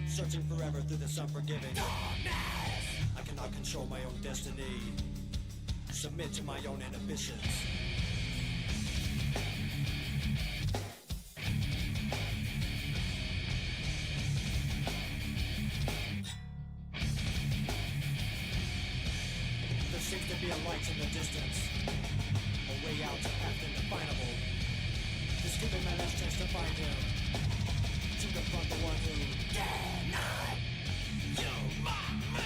Searching forever through this unforgiving darkness. I cannot control my own destiny. Submit to my own inhibitions. There seems to be a light in the distance, a way out to path indefinable. Just giving my last chance to find him, to confront the one who denied you my mind.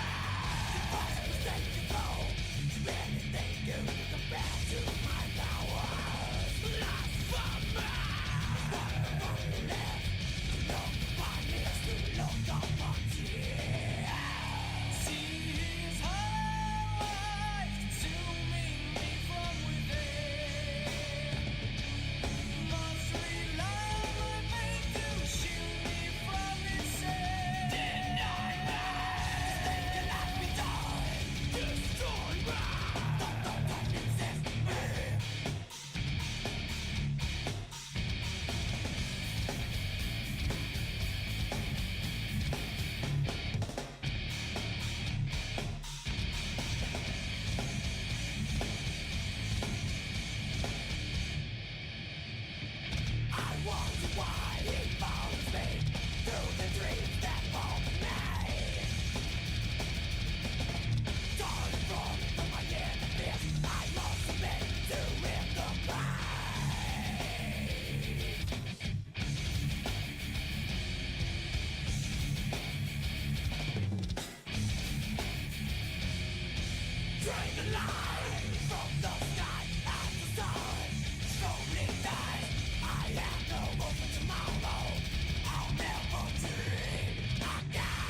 The fire is taking control. Do anything good to compare to my powers. Lost for mine. What a left. Look my ears to look on my tears. See his highlight consuming me from within. Must rely on me to shield me from its sin. Deny me. This thing cannot be done. Destroy me. Don't resist me. I wonder why he follows me through the dreams that fall me. Torn from my enemies, I must submit to him the drain the light from the sky as the sun slowly dies. I have no hope for tomorrow. I'll never dream again.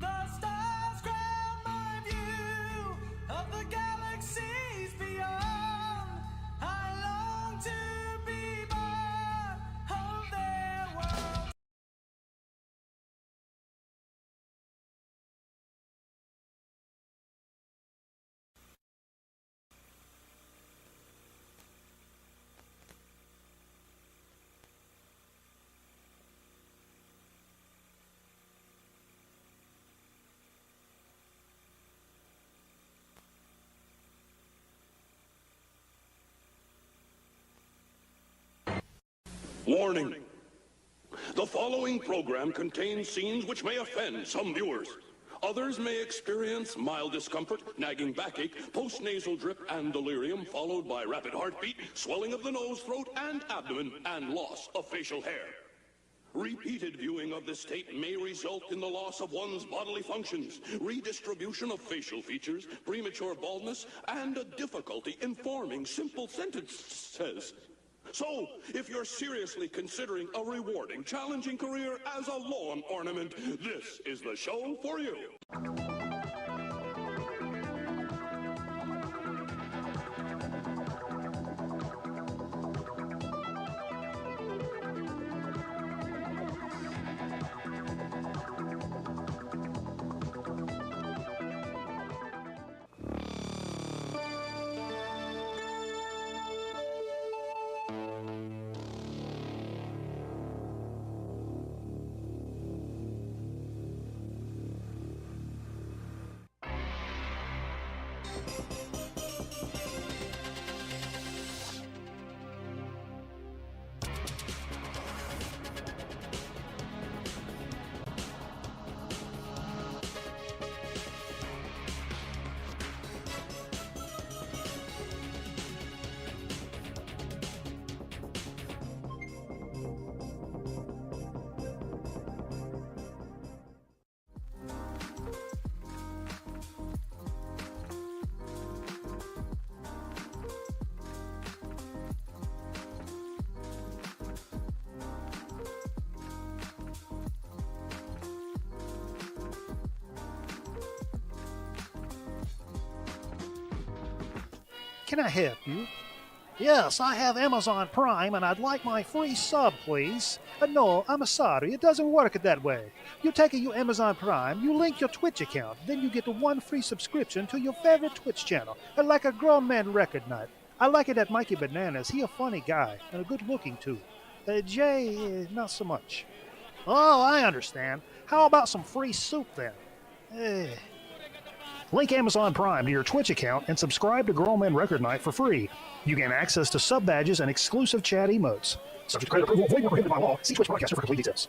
The stars crown my view of the galaxies beyond. I long to be part of their world. Warning. The following program contains scenes which may offend some viewers. Others may experience mild discomfort, nagging backache, post-nasal drip, and delirium, followed by rapid heartbeat, swelling of the nose, throat, and abdomen, and loss of facial hair. Repeated viewing of this tape may result in the loss of one's bodily functions, redistribution of facial features, premature baldness, and a difficulty in forming simple sentences. So, if you're seriously considering a rewarding, challenging career as a lawn ornament, this is the show for you. can I help you? Yes, I have Amazon Prime and I'd like my free sub, please. No, I'm sorry, it doesn't work that way. You take your Amazon Prime, you link your Twitch account, then you get one free subscription to your favorite Twitch channel, like a grown man record night. I like it at Mikey Bananas. He a funny guy and a good looking too. Jay, not so much. Oh, I understand. How about some free soup then? Link Amazon Prime to your Twitch account and subscribe to Grown Man Record Night for free. You gain access to sub badges and exclusive chat emotes. Subject to credit approval, void where prohibited by law. See Twitch Broadcaster for complete details.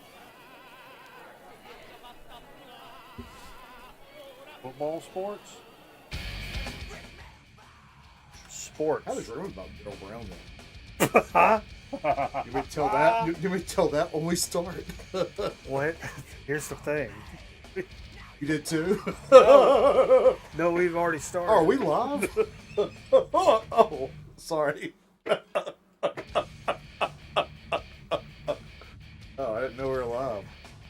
Football sports? Sports. How does your room about Bill Brown then? Huh? You may tell that. You may tell that when we start. What? Here's the thing. You did too. No, we've already started. Oh, are we live? Oh, sorry. Oh, I didn't know we were live.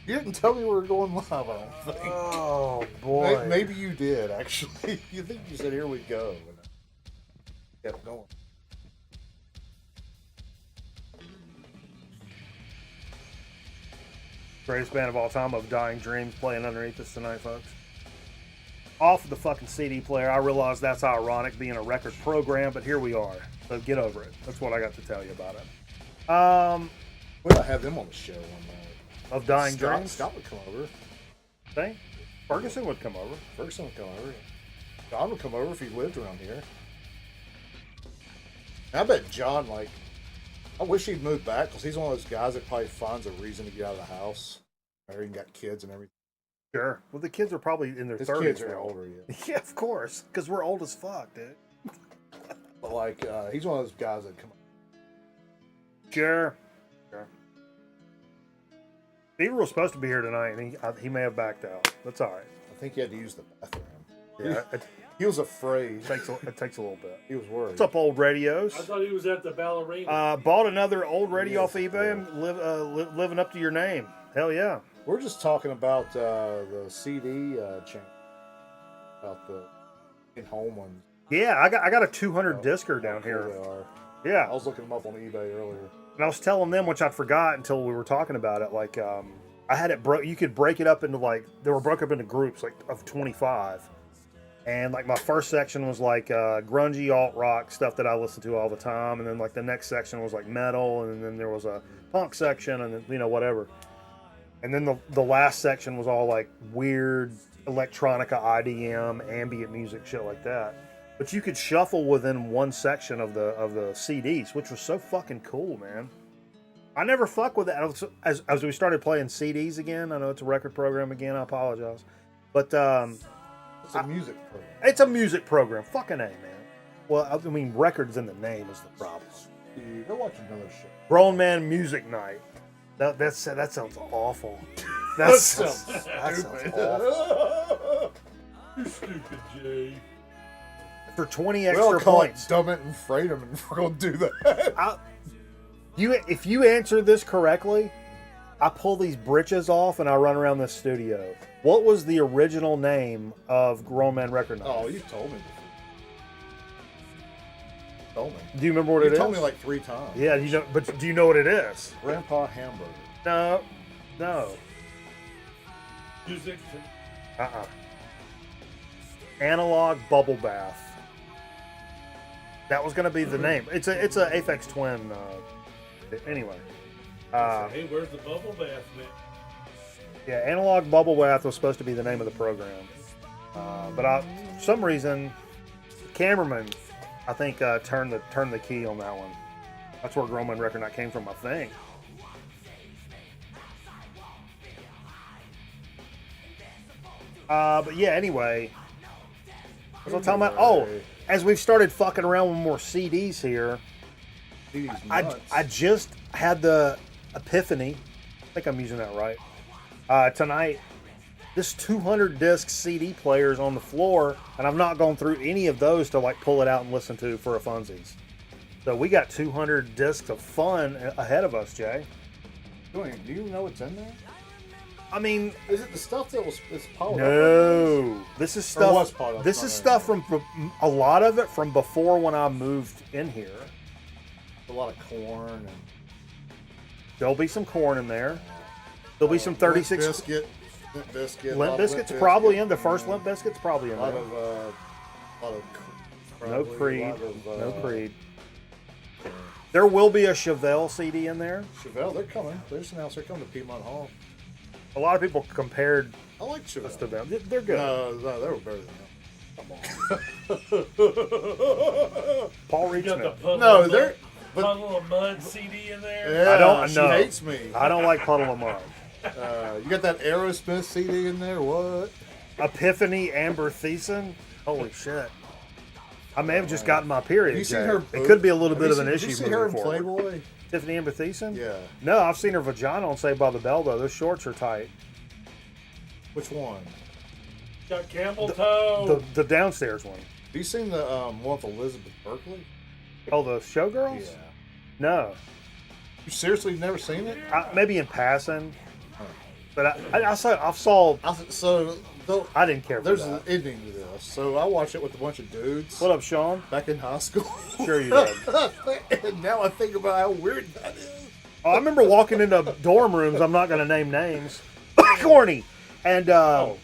You didn't tell me we were going live, I don't think. Oh, boy. Maybe you did, actually. You think you said, here we go. And I kept going. Greatest band of all time of Dying Dreams playing underneath us tonight, folks. Off the fucking CD player. I realize that's ironic being a record program, but here we are. So get over it. That's what I got to tell you about it. We might have them on the show one night. Of Dying Dreams? Scott would come over. Think? Ferguson would come over. Ferguson would come over. John would come over if he lived around here. I bet John, I wish he'd moved back because he's one of those guys that probably finds a reason to get out of the house. Married and got kids and everything. Sure. Well, the kids are probably in their His 30s. kids are now. older, yeah. Yeah, of course. Because we're old as fuck, dude. But, he's one of those guys that come. Sure. Beaver was supposed to be here tonight, and he may have backed out. That's all right. I think he had to use the bathroom. Yeah, He was afraid. it takes a little bit. He was worried. What's up, old radios? I thought he was at the ballerina. Bought another old radio off eBay and living up to your name. Hell yeah. We're just talking about the CD chain. About the in-home ones. Yeah, I got a 200 discer down How cool here. they are. Yeah. I was looking them up on eBay earlier. And I was telling them, which I'd forgot until we were talking about it, I had it you could break it up into they were broken up into groups of 25. And my first section was grungy alt rock stuff that I listened to all the time, and then the next section was metal, and then there was a punk section, and then, whatever. And then the last section was all weird electronica, IDM, ambient music, shit like that. But you could shuffle within one section of the CDs, which was so fucking cool, man. I never fuck with that. As we started playing CDs again, I know it's a record program again, I apologize. But It's a music program. it's a music program. Fucking A, man. Well, I mean, records in the name is the problem. You go watch another show. Grown Man Music Night. That sounds awful. That sounds awful. You stupid Jay. For 20 We all extra call points. it Dumb It and Freight 'em, and we're going to do that. If you answer this correctly, I pull these britches off and I run around the studio. What was the original name of Grown Man Record Night? Oh, you told me before. You told me. Do you remember what it You is? told me 3 times. Yeah, but do you know what it is? Grandpa Hamburger. No. Music. Analog Bubble Bath. That was going to be the name. It's a Aphex Twin. Anyway. Hey, where's the bubble bath, man? Yeah, Analog Bubble Bath was supposed to be the name of the program. But for some reason, the cameraman, I think, turned the key on that one. That's where Grown Man Record Night came from, I think. But yeah, anyway. What was I talking about? Oh, as we've started fucking around with more CDs here, I just had the epiphany. I think I'm using that right. Tonight, this 200 disc CD player is on the floor, and I've not gone through any of those to pull it out and listen to for a funsies. So we got 200 discs of fun ahead of us, Jay. Do you know what's in there? I mean, Is it the stuff that was it's piled up? no. This is Or was stuff. piled up, This not is there. stuff from a lot of it from before when I moved in here. A lot of corn and There'll be some corn in there. There'll be some 36. Limp biscuit. Limp biscuit. Limp biscuits probably in. The first Limp biscuits probably in A lot there. of No probably Creed. a lot of, No Creed. There will be a Chevelle CD in there. Chevelle, they're coming. They just announced they're coming to Piedmont Hall. A lot of people compared I like us to Chevelle. them. They're good. No, they were better than them. Paul You got the Reachman. puddle No, of they're- mud, but- puddle of mud CD in there. Yeah, I don't she know. hates me. I don't like Puddle of Mud. You got that Aerosmith CD in there? What? Epiphany Amber Thiessen. Holy shit. I may have just gotten my period. Have you seen Jay. her? It could be a little Have bit you of an seen- issue. Did you see her in moving forward. Playboy? Tiffany Amber Thiessen? Yeah. No, I've seen her vagina on Saved by the Bell though. Those shorts are tight. Which one? Got camel toe. The downstairs one. Have you seen the one with Elizabeth Berkley? Oh, the Showgirls? Yeah. No. You seriously never seen it? Maybe in passing. But I saw. So I didn't care for there's that. an ending to this. So I watched it with a bunch of dudes What up, Sean? back in high school. Sure you did. And now I think about how weird that is. Oh, I remember walking into dorm rooms. I'm not going to name names. Corny. And Yeah.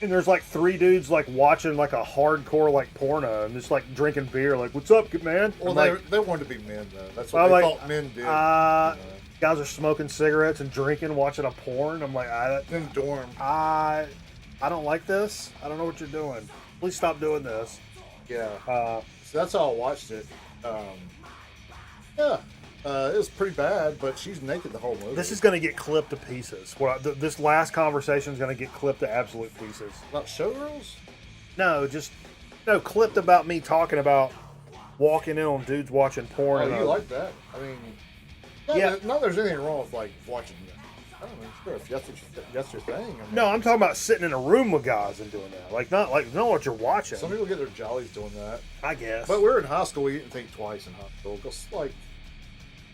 and there's like three dudes like watching like a hardcore like porno and just like drinking beer. Like, what's up, man? Well, I'm like, they wanted to be men though. That's what I'm they like, thought men did. You guys know. are smoking cigarettes and drinking, watching a porn. I'm like, In dorm. I don't like this. I don't know what you're doing. Please stop doing this. Yeah. Uh, So that's how I watched it. Yeah. It was pretty bad, but she's naked the whole movie. this is going to get clipped to pieces. This last conversation is going to get clipped to absolute pieces. about Showgirls? No, clipped about me talking about walking in on dudes watching porn. Oh, and you like that? I mean, Yeah. Not there's anything wrong with like watching. I don't know. Sure, if that's your thing. I mean, no, I'm talking about sitting in a room with guys and doing that. Like not what you're watching. Some people get their jollies doing that. I guess. But we were in high school. We didn't think twice in high school because, like,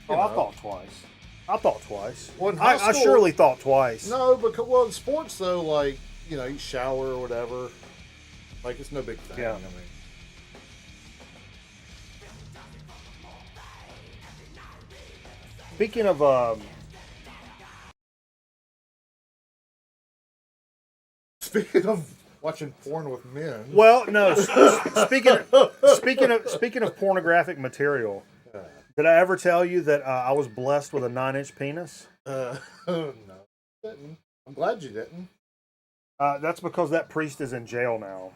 you I know. thought twice. I thought twice. Well, in high I school- surely thought twice. No, because well, in sports though, like you shower or whatever. Like it's no big thing. Yeah. I mean, Speaking of speaking of watching porn with men. well, no. Speaking of pornographic material, did I ever tell you that I was blessed with a 9-inch penis? No, didn't. I'm glad you didn't. That's because that priest is in jail now.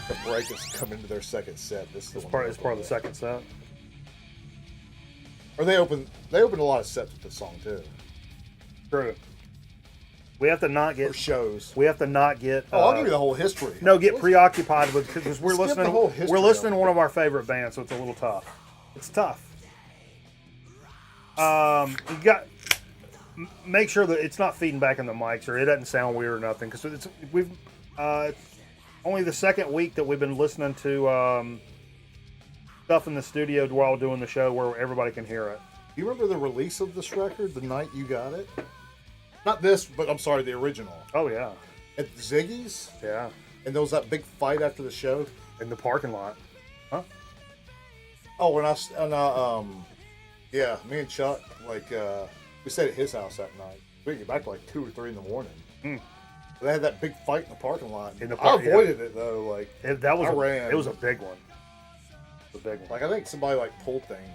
The break has come into their second set. This is the It's one part, they it's part of the opened second set. with. Or they opened a lot of sets with this song too. True. We have to not Or get. shows. We have to not get. Oh, I'll give you the whole history. No, get preoccupied with because we're Skip listening. the whole history We're listening of to it. one of our favorite bands, so it's a little tough. It's tough. You got make sure that it's not feeding back in the mics or it doesn't sound weird or nothing because we've only the second week that we've been listening to stuff in the studio while doing the show where everybody can hear it. You remember the release of this record the night you got it? Not this, but I'm sorry, the original. Oh yeah, At Ziggy's? yeah, And there was that big fight after the show? in the parking lot. Huh? Oh, yeah, me and Chuck, like, we stayed at his house that night. We didn't get back till like 2 or 3 in the morning. They had that big fight in the parking lot. In the I par- yeah. avoided it though. Like, That was I ran. It was a big one. It was a big one. I think somebody like pulled things.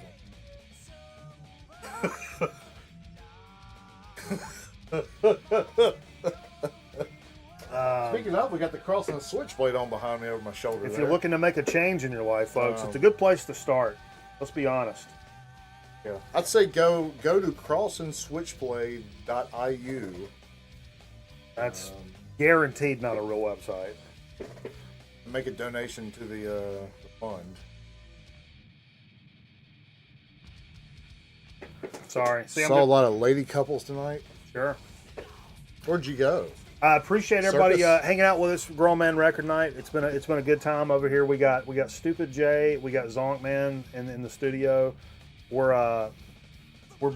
Speaking of, we got the cross and the switchblade on behind me over my shoulder. If there. you're looking to make a change in your life, folks, it's a good place to start. Let's be honest. Yeah. I'd say go to crossandswitchblade.iu. That's Guaranteed not a real website. Make a donation to the fund. Sorry. See, Saw a lot of lady couples tonight. Sure. Where'd you go? I appreciate everybody Circus? hanging out with us for Grown Man Record Night. It's been a good time over here. We got Stupid Jay, we got Zonk Man in the studio. We're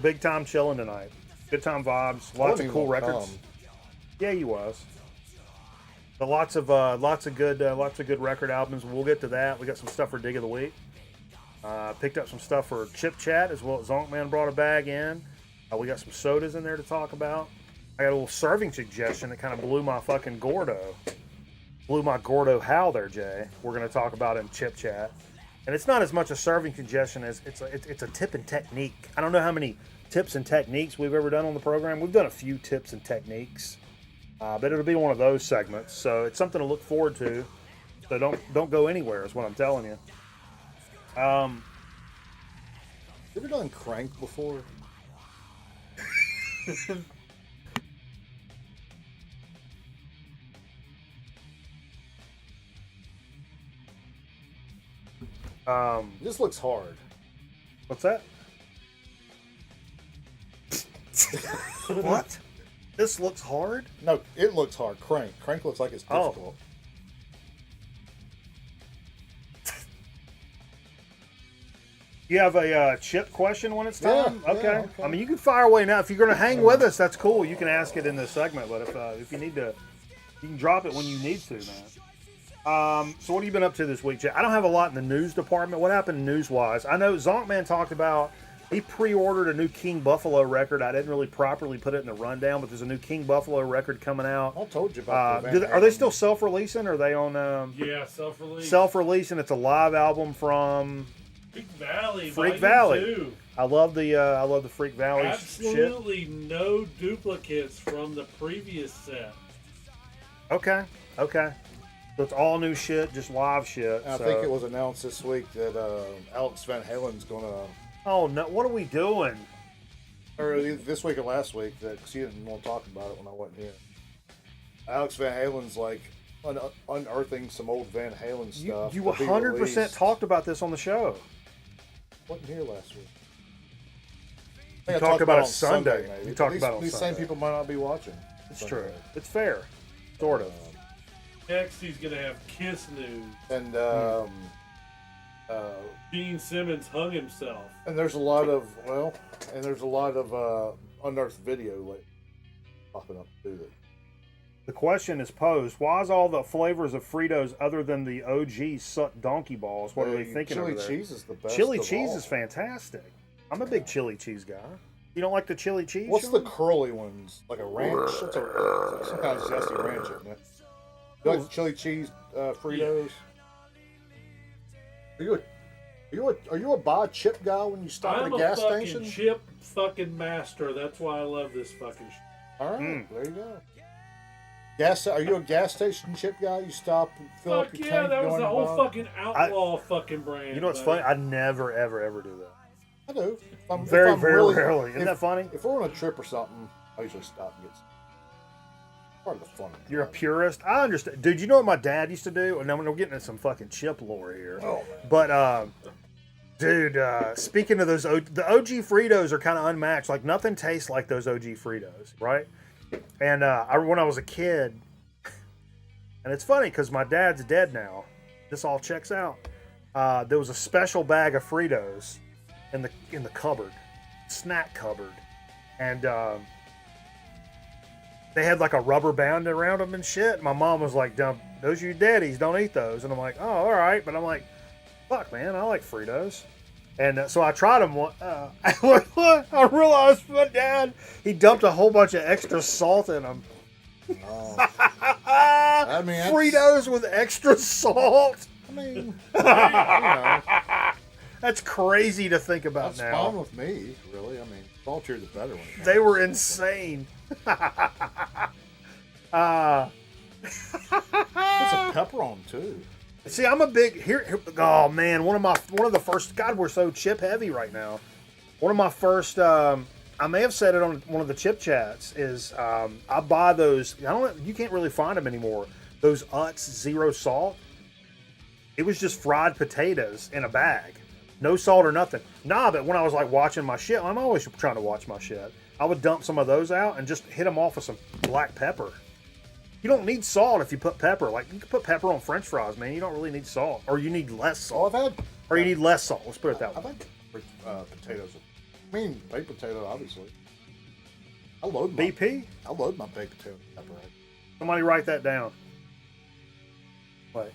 big time chilling tonight. Good time vibes. Lots of cool records. Yeah, you was. But lots of good record albums. We'll get to that. We got some stuff for Dig of the Week. Picked up some stuff for Chip Chat as well. Zonk Man brought a bag in. We got some sodas in there to talk about. I got a little serving suggestion that kind of blew my fucking Gordo. Blew my Gordo how there, Jay. We're going to talk about it in Chip Chat. And it's not as much a serving suggestion as it's a tip and technique. I don't know how many tips and techniques we've ever done on the program. We've done a few tips and techniques. But it'll be one of those segments. So it's something to look forward to. So don't go anywhere is what I'm telling you. You ever done crank before? This looks hard. What's that? What? This looks hard? No, it looks hard. Crank. Crank looks like it's difficult. You have a chip question when it's time? Yeah, okay. yeah, okay. I mean, you can fire away now. If you're going to hang with us, that's cool. You can ask it in this segment. But if you need to, you can drop it when you need to, man. So what have you been up to this week, Jay? I don't have a lot in the news department. What happened news-wise? I know Zonkman talked about he pre-ordered a new King Buffalo record. I didn't really properly put it in the rundown, but there's a new King Buffalo record coming out. I told you about are they still self-releasing? Or are they on? Yeah, self-release. Self-releasing. It's a live album from Freak Valley. Freak Volume Valley. 2. I love the Freak Valley shit. Absolutely no duplicates from the previous set. Okay. So it's all new shit, just live shit. I think it was announced this week that Alex Van Halen's gonna. Oh no! What are we doing? Or this week or last week, because you didn't want to talk about it when I wasn't here. Alex Van Halen's like unearthing some old Van Halen stuff. You 100% talked about this on the show. Wasn't here last week. You talked about it on Sunday. maybe. You talked about it on These Sunday. same people might not be watching. It's Sunday. true. It's fair. Sort of. Next, he's going to have Kiss news. And Gene Simmons hung himself. and there's a lot of unearthed video like popping up too. The question is posed: why is all the flavors of Fritos other than the OG suck donkey balls? What are they thinking Chili over there? cheese is the best. Chili of cheese all. is fantastic. I'm a big chili cheese guy. You don't like the chili cheese? What's Sean? the curly ones? Like a ranch? It's some kind of zesty ranch, isn't it? You like chili cheese Fritos? Are you a buy chip guy when you stop I'm at a gas a fucking station? chip fucking master. That's why I love this fucking shit. All right, there you go. Are you a gas station chip guy? You stop and fill up Fuck your yeah, tank. that go was in the and whole buy? fucking outlaw fucking brand. You know what's buddy. funny? I never, ever do that. I do. Very rarely. Isn't that funny? If we're on a trip or something, I usually stop and get some. Part of the fun. You're a purist. I understand, dude. You know what my dad used to do? And now we're getting into some fucking chip lore here. Oh, man. But dude, speaking of those, the OG Fritos are kind of unmatched. Like nothing tastes like those OG Fritos, right? And when I was a kid, and it's funny because my dad's dead now. This all checks out. There was a special bag of Fritos in the cupboard, snack cupboard, and they had like a rubber band around them and shit. My mom was like, "Those are your daddies. Don't eat those." And I'm like, "Oh, all right." But I'm like, "Fuck, man, I like Fritos." And so I tried them. I realized my dad, he dumped a whole bunch of extra salt in them. Oh. I mean, Fritos with extra salt. I mean, you know, That's crazy to think about that's now. fine with me, really. I mean, saltier the better one. They were insane. Put some pepper on 'em, too. See, I'm a big here. Oh man, one of the first. God, we're so chip heavy right now. One of my first I may have said it on one of the chip chats. Is I buy those. I don't. You can't really find them anymore. Those Utz zero salt. It was just fried potatoes in a bag, no salt or nothing. Nah, but when I was like watching my shit, I'm always trying to watch my shit. I would dump some of those out and just hit them off with some black pepper. You don't need salt if you put pepper. Like, you can put pepper on French fries, man. You don't really need salt, or you need less salt. Oh, I've had. Or you need less salt. Let's put it that I've way. had potatoes. I mean, baked potato, obviously. I load my BP. I load my baked potato pepper. Somebody write that down. Wait.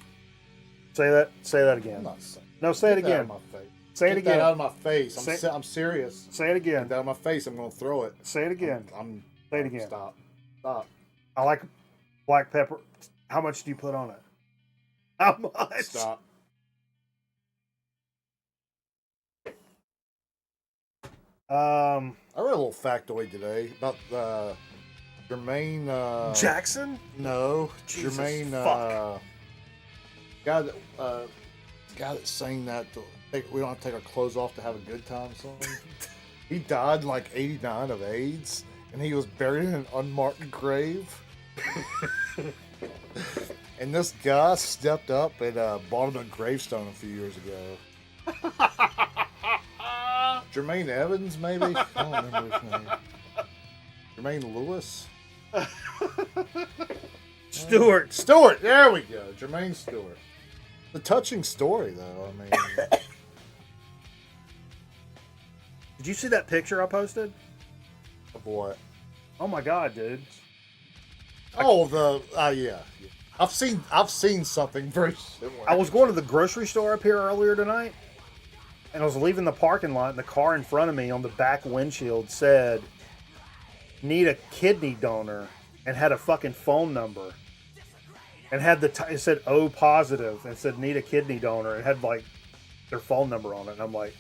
Say that. Say that again. I'm not saying. No, say it Get that out again. of my face. Say it Get again. that out of my face. Say- I'm serious. Say it Get again. that out of my face. I'm gonna throw it. Say it again. I'm Say it again. Stop. Stop. I like black pepper. How much do you put on it? How much? Stop. I read a little factoid today about Jermaine. Jackson? No, Jesus, Jermaine. fuck. Guy that sang that we don't have to take our clothes off to have a good time song. He died in like '89 of AIDS, and he was buried in an unmarked grave. And this guy stepped up and bought him a gravestone a few years ago. Jermaine Evans, maybe? I don't remember his name. Jermaine Lewis? Stewart. Stewart, there we go. Jermaine Stewart. The touching story, though. I mean, Did you see that picture I posted? of what? Oh my god, dude. Oh, yeah. I've seen something very similar. I was going to the grocery store up here earlier tonight, and I was leaving the parking lot, and the car in front of me on the back windshield said, "Need a kidney donor," and had a fucking phone number. And had it said O positive, and it said "Need a kidney donor," and had like their phone number on it. And I'm like,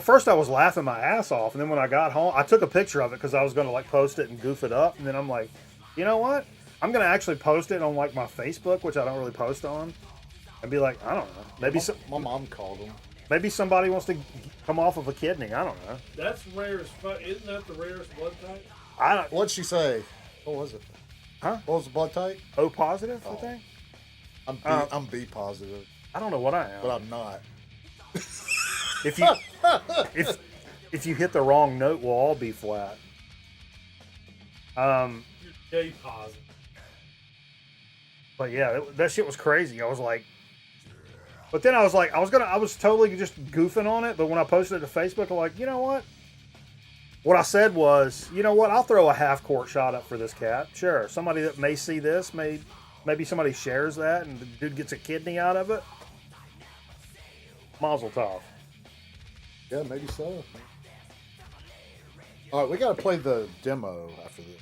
first I was laughing my ass off, and then when I got home, I took a picture of it because I was going to like post it and goof it up. And then I'm like, you know what? I'm going to actually post it on like my Facebook, which I don't really post on, and be like, I don't know, maybe My mom called him. maybe somebody wants to come off of a kidney. I don't know. That's rare as fuck. Isn't that the rarest blood type? I don't. What'd she say? What was it? Huh? What was the blood type? O positive, I think. I'm B positive, I don't know what I am. but I'm not. If you if you hit the wrong note, we'll all be flat. You're J positive. But yeah, that shit was crazy. I was like, but then I was like, I was totally just goofing on it. But when I posted it to Facebook, I'm like, you know what? What I said was, you know what? I'll throw a half court shot up for this cat. Sure, somebody that may see this, maybe somebody shares that, and the dude gets a kidney out of it. Mazel tov. Yeah, maybe so. All right, we got to play the demo after this.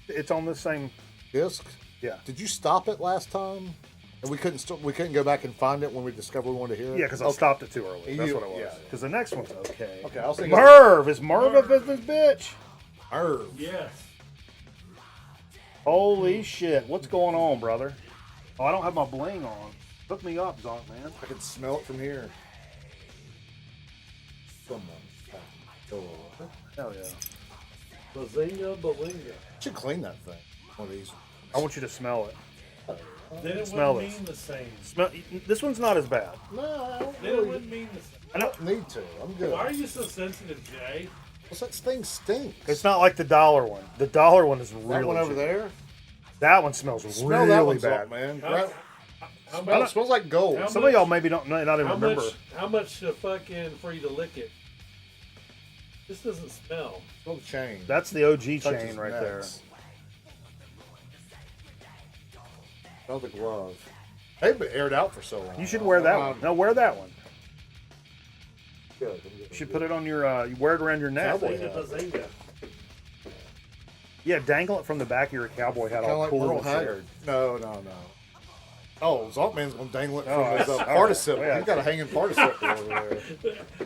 It's on the same. Disc? Yeah. Did you stop it last time? And we couldn't go back and find it when we discovered we wanted to hear it? Yeah, because I stopped it too early. That's You- what it was. yeah. Because the next one's okay. Okay, I was thinking. Merv! Is Merv a business bitch? Irv. Yes. Holy shit. What's going on, brother? Oh, I don't have my bling on. Hook me up, Zonk, man. I can smell it from here. Someone. Hell yeah. Bazinga, balinga. Should clean that thing. One of these. I want you to smell it. Then it Smell wouldn't this. mean the same. Smell. This one's not as bad. No, I don't Then it really wouldn't mean the same. I don't need to. I'm good. Why are you so sensitive, Jay? What's that thing stinks? It's not like the dollar one. The dollar one is really that one over cheap. there. That one smells Smell really that one, bad. man. How It smells like gold. How Some of y'all maybe not even How remember. how much fucking for you to lick it? This doesn't smell. Smell the chain. That's the OG Touches chain right there. necks. Smell the glove. They've been aired out for so long. You should wear that one. No, wear that one. Good. I'm good. You should put it on your. You wear it around your neck. Cowboy Bazinga, hat. bazinga. Yeah, dangle it from the back of your cowboy hat. Kind of All like cool Merle and shit. Haggard. No. Oh, Zonkman's gonna dangle it Oh, from his that's- participle. yeah. He's got a hanging participle over there.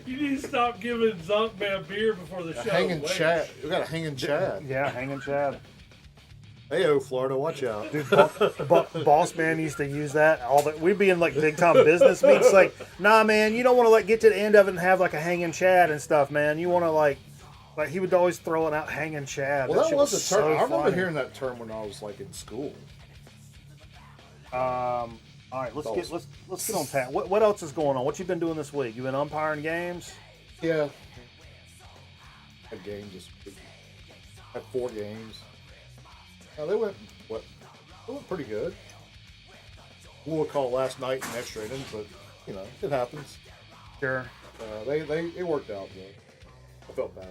You need to stop giving Zonkman beer before the A show. hanging Wait. Chad. We got a hanging Chad. Yeah, hanging Chad. Heyo, Florida, watch out. Dude, Boss Man used to use that. We'd be in like big time business meetings. Like, nah, man, you don't want to like get to the end of it and have like a hanging Chad and stuff, man. You want to like Like he would always throw it out hanging Chad. Well, that shit was a term. so I remember funny. hearing that term when I was like in school. All right, let's get on tap. What else is going on? What you been doing this week? You been umpiring games? Yeah. Had games this week. Had 4 games. They went pretty good. We'll call last night an extra inning, but you know it happens. Sure. It worked out though. I felt bad.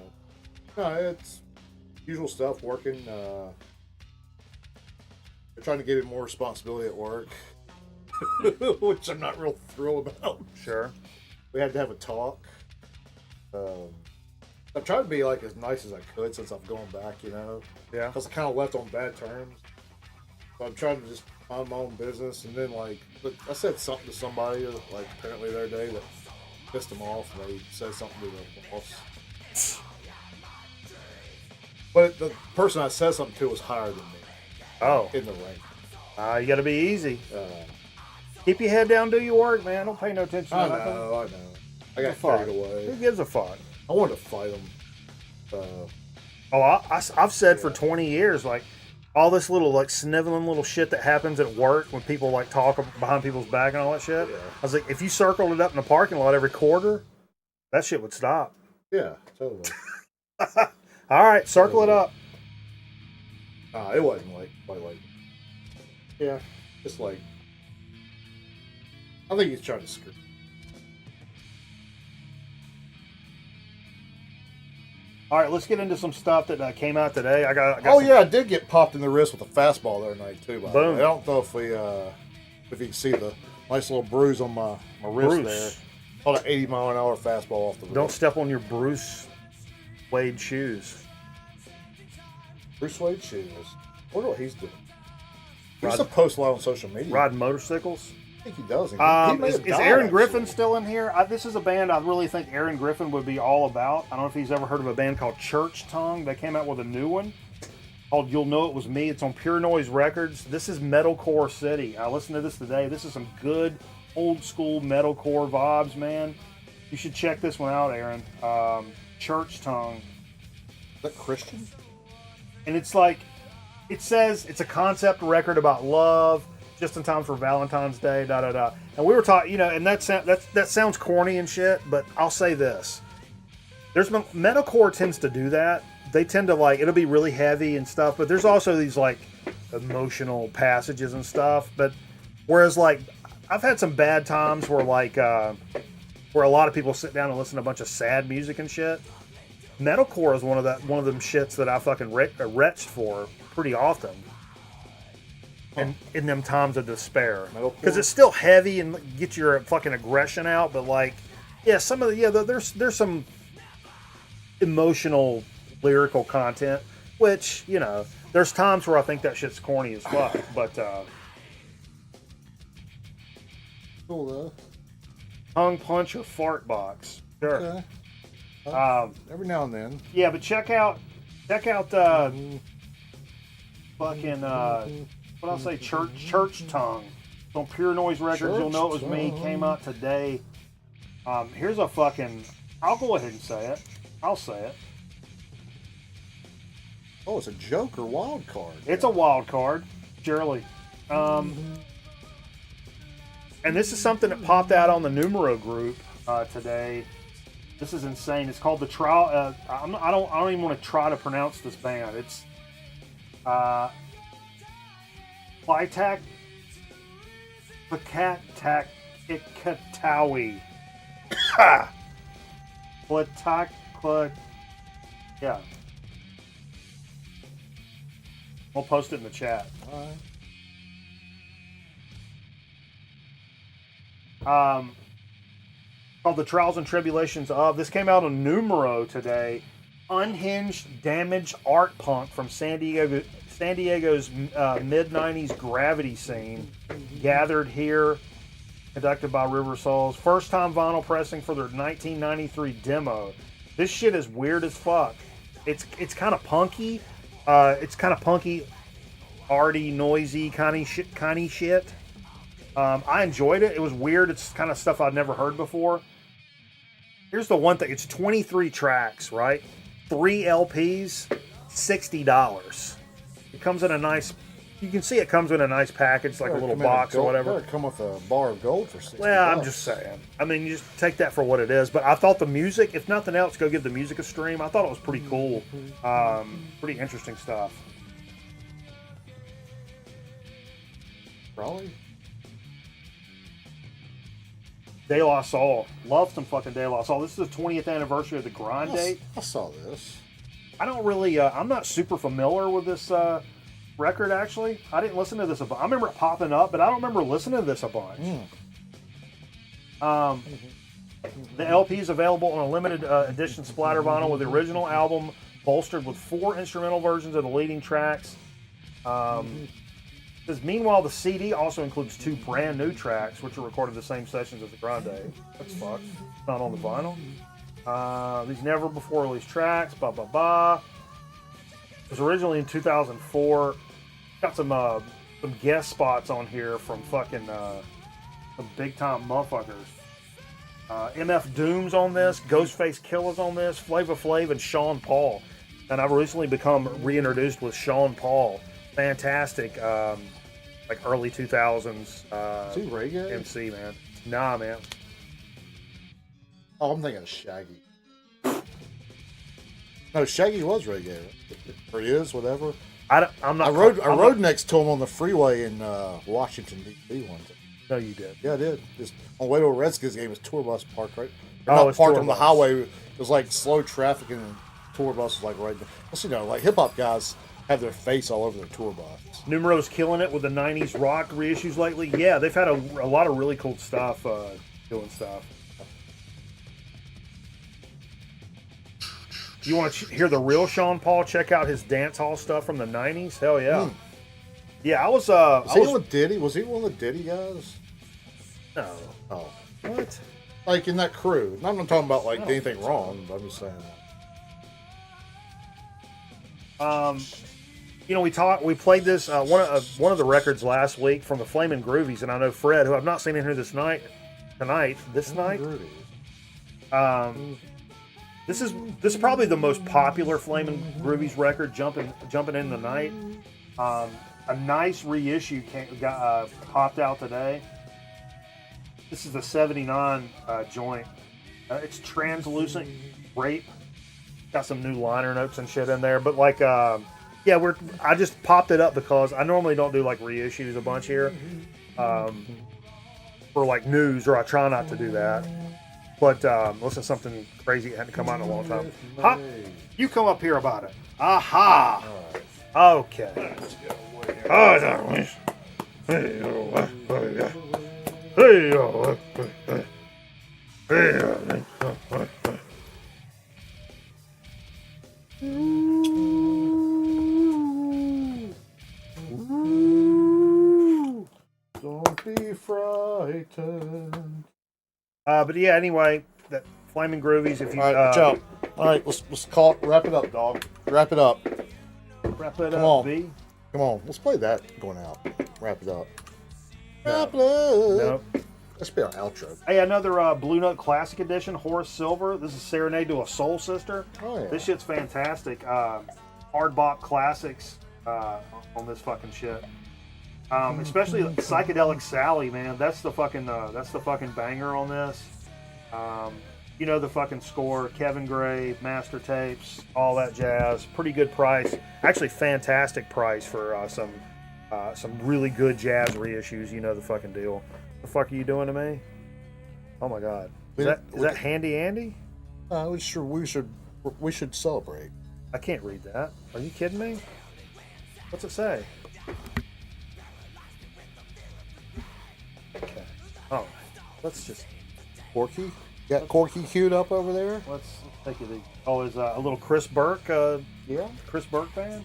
No, it's usual stuff. Working. They're trying to give me more responsibility at work, which I'm not real thrilled about. Sure. We had to have a talk. I've tried to be like as nice as I could since I'm going back, you know. Yeah. Because I kind of left on bad terms. So I'm trying to just mind my own business, and then like I said something to somebody like apparently the other day that pissed them off, and they said something to the boss. But the person I said something to was higher than me. Oh. In the rank. You got to be easy. Keep your head down, do your work, man. Don't pay no attention I to nothing. know. I got Fuck. carried away. Who gives a fuck? I wanted to fight them. I've said for 20 years, like, all this little, like, sniveling little shit that happens at work when people, like, talk behind people's back and all that shit. Yeah. I was like, if you circled it up in the parking lot every quarter, that shit would stop. Yeah, totally. All right, circle it up. It wasn't like. Yeah, just like. I think he's trying to screw. All right, let's get into some stuff that came out today. I got I did get popped in the wrist with a fastball the other night too. By the Boom. way. I don't know if you can see the nice little bruise on my wrist there. On an 80-mile-an-hour fastball off the wrist. Don't step on your Bruce Wade shoes. Bruce Wade shoes. I wonder what he's doing. He Rod- used to post a lot on social media. Riding motorcycles. I think he does. He may Is have died, Aaron Griffin actually. still in here? This is a band I really think Aaron Griffin would be all about. I don't know if he's ever heard of a band called Church Tongue. They came out with a new one called You'll Know It Was Me. It's on Pure Noise Records. This is Metalcore City. I listened to this today. This is some good old school metalcore vibes, man. You should check this one out, Aaron. Church Tongue. Is that Christian? And it's like, it says it's a concept record about love, just in time for Valentine's Day, da da da. And we were talking, you know, and that sounds corny and shit, but I'll say this: metalcore tends to do that. They tend to like it'll be really heavy and stuff, but there's also these like emotional passages and stuff. But whereas like I've had some bad times where like where a lot of people sit down and listen to a bunch of sad music and shit. Metalcore is one of them shits that I fucking retched for pretty often. And in them times of despair, because it's still heavy and gets your fucking aggression out, but like, yeah, there's some emotional lyrical content, which you know, there's times where I think that shit's corny as fuck, but Cool though. tongue punch or fart box, sure. Okay. Every now and then. Yeah, but check out fucking what I'll say, Church Tongue. It's on Pure Noise Records. You'll know it was me. Came out today. Here's a fucking. I'll go ahead and say it. I'll say it. Oh, it's a Joker wild card. It's a wild card, surely. And this is something that popped out on the Numero group today. This is insane. It's called the Trial. I don't even want to try to pronounce this band. It's Plytak Pakatak Ikatawi. Yeah. We'll post it in the chat. All right. Called The Trials and Tribulations of. This came out on Numero today. Unhinged, damaged art punk from San Diego's mid-90s gravity scene gathered here, conducted by River Souls. First time vinyl pressing for their 1993 demo. This shit is weird as fuck. It's kind of punky. Arty, noisy kind of shit. I enjoyed it. It was weird. It's kind of stuff I'd never heard before. Here's the one thing. It's 23 tracks, right? 3 LPs, $60. It comes in a nice. You can see it comes in a nice package, like a little box or whatever. Better come with a bar of gold for 60 Well, I'm bucks. just saying. I mean, you just take that for what it is. But I thought the music, if nothing else, go give the music a stream. I thought it was pretty cool. Pretty interesting stuff. Raleigh? De La Soul. Love some fucking De La Soul. This is the 20th anniversary of the grind date. I saw this. I don't really, I'm not super familiar with this record, actually. I didn't listen to this a bunch. I remember it popping up, but I don't remember listening to this a bunch. The LP is available on a limited edition splatter vinyl with the original album bolstered with 4 instrumental versions of the leading tracks. Says, meanwhile, the CD also includes 2 brand new tracks, which are recorded the same sessions as the Grande. That's fucked. It's not on the vinyl. These never before released tracks. Blah blah blah. It was originally in 2004. Got some guest spots on here from fucking some big time motherfuckers. MF Doom's on this, Ghostface Killer's on this, Flava Flav, and Sean Paul. And I've recently become reintroduced with Sean Paul. Fantastic, like early 2000s Is he reggae? MC, man. Nah, man. Oh, I'm thinking of Shaggy. No, Shaggy was reggae, right? Or he is, whatever. I'm not. I rode next to him on the freeway in Washington D.C. one time. No, you did. Yeah, I did. Just on the way to a Redskins game, his tour bus parked right. Oh, Not it's parked tour on the bus. highway. It was like slow traffic, and the tour bus was like right there. Well, you know, like hip hop guys have their face all over their tour bus. Numero's killing it with the 90s rock reissues lately. Yeah, they've had a lot of really cool stuff doing stuff. You want to hear the real Sean Paul? Check out his dance hall stuff from the 90s. Hell yeah. Yeah, I was... Was he with Diddy? Was he one of the Diddy guys? No. Oh. What? Like in that crew. I'm not talking about like anything wrong, but I'm just saying that. You know, we played this one of the records last week from the Flamin' Groovies, and I know Fred, who I've not seen in here this night. This night. This is probably the most popular Flamin' Groovies record, jumping in the night. A nice reissue popped out today. This is the '79 joint. It's translucent rape. Got some new liner notes and shit in there, but like. Yeah, I just popped it up because I normally don't do like reissues a bunch here for like news, or I try not to do that. But listen, something crazy hadn't come out in a long time. Huh? You come up here about it. Aha! Okay. Don't be frightened. But yeah, anyway, that Flaming Groovies. If you All right, watch out. All right, let's wrap it up, dog. Wrap it up. wrap it Come up, on. B. Come on, let's play that going out. Wrap it up. Wrap it up. Nope. Let's be our outro. Hey, another Blue Note Classic Edition, Horace Silver. This is Serenade to a Soul Sister. Oh, yeah. This shit's fantastic. Hard bop classics on this fucking shit. Especially Psychedelic Sally, man. That's the fucking banger on this. You know the fucking score, Kevin Gray, master tapes, all that jazz. Pretty good price. Actually, fantastic price for some really good jazz reissues. You know the fucking deal. The fuck are you doing to me? Oh my god. Is that Handy Andy? We should celebrate. I can't read that. Are you kidding me? What's it say? Okay. All right. Let's just Corky? You got Corky queued up over there? let's take it easy. Oh, is a little Chris Burke? Yeah. Chris Burke fan?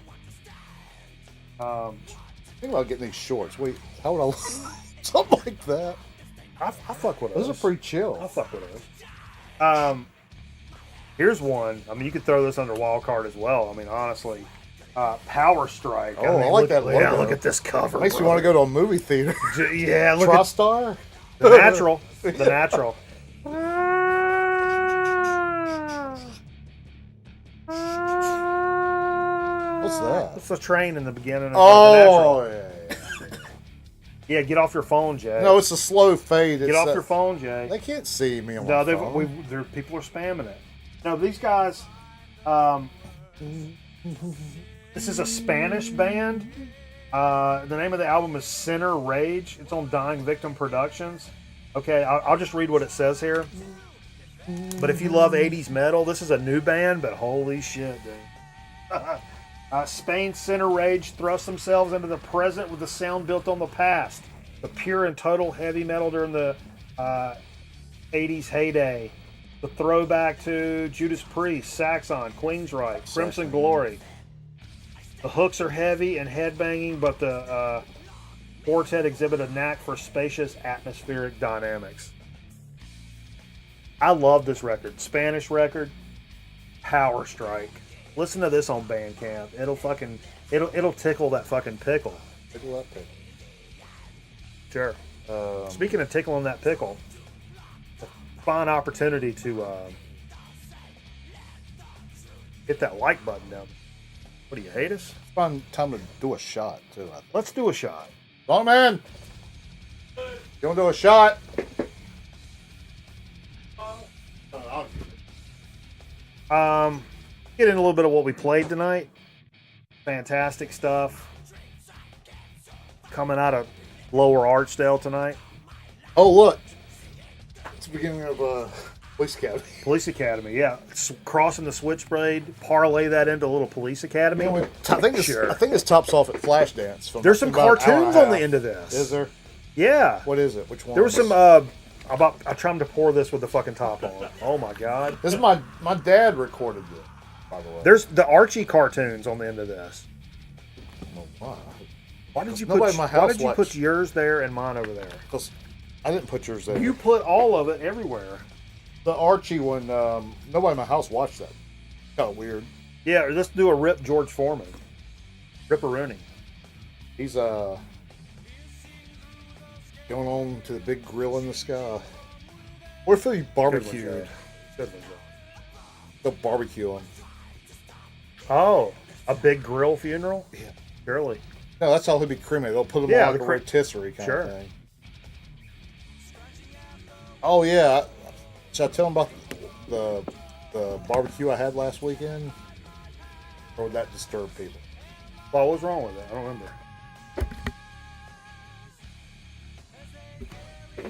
Think about getting these shorts. Wait, how would I something like that? I fuck with Those those. are pretty chill. I fuck with those. Here's one. I mean, you could throw this under wild card as well. I mean, honestly, Power Strike. Oh, I like look, that Yeah, logo. look at this cover. Makes me bro. want to go to a movie theater. Yeah, look at TriStar? the natural. The natural. What's that? It's the train in the beginning of the Oh, Natural. yeah. Yeah, get off your phone, Jay. No, it's a slow fade. Get off your phone, Jay. They can't see me on No, my phone. people are spamming it. No, these guys. This is a Spanish band. The name of the album is Sinner Rage. It's on Dying Victim Productions. Okay, I'll just read what it says here. But if you love 80s metal, this is a new band, but holy shit, dude. Spain's Sinner Rage thrust themselves into the present with the sound built on the past. The pure and total heavy metal during the 80s heyday. The throwback to Judas Priest, Saxon, Queensryche, Crimson Glory. The hooks are heavy and headbanging, but the quartet exhibit a knack for spacious atmospheric dynamics. I love this record. Spanish record, Power Strike. Listen to this on Bandcamp. It'll tickle that fucking pickle. Pickle that pickle. Sure. Speaking of tickling that pickle, it's a fine opportunity to hit that like button down. What do you hate us? Fun time to do a shot too. I think. Let's do a shot. Long man, you want to do a shot? Get in a little bit of what we played tonight. Fantastic stuff. Coming out of Lower Archdale tonight. Oh look, it's the beginning of Police Academy. Police Academy, yeah. Crossing the Switchblade, parlay that into a little Police Academy. I think this tops off at Flashdance. There's some cartoons on the end of this. Is there? Yeah. What is it? Which one? There was some. I tried to pour this with the fucking top on. Oh my god. This is my dad recorded this, by the way. There's the Archie cartoons on the end of this. Oh, wow. Why did you Nobody in my house put yours there and mine over there? Because I didn't put yours there. You put all of it everywhere. The Archie one, nobody in my house watched that. Kind of weird. Yeah, let's do a Rip George Foreman. Ripperoonie. He's going on to the big grill in the sky. What if they barbecued? They'll barbecue him. Oh, a big grill funeral? Yeah. Surely. No, that's all he'll be cremated. They'll put him on like a rotisserie kind of thing. Oh, yeah. Should I tell him about the barbecue I had last weekend? Or would that disturb people? Well, what was wrong with it? I don't remember.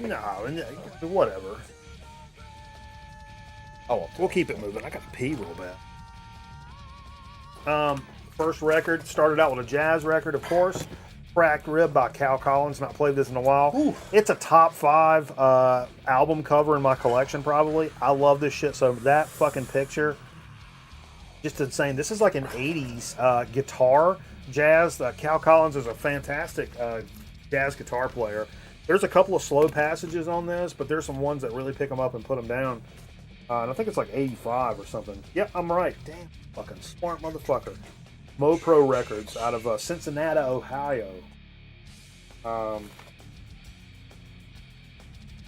No, whatever. Oh, we'll keep it moving. I got to pee real bad. First record started out with a jazz record, of course. Cracked Rib by Cal Collins. Not played this in a while. Ooh. It's a top 5 album cover in my collection, probably. I love this shit. So that fucking picture, just insane. This is like an 80s guitar jazz. Cal Collins is a fantastic jazz guitar player. There's a couple of slow passages on this, but there's some ones that really pick them up and put them down. And I think it's like 85 or something. Yep, I'm right. Damn, fucking smart motherfucker. MoPro Records out of Cincinnati, Ohio.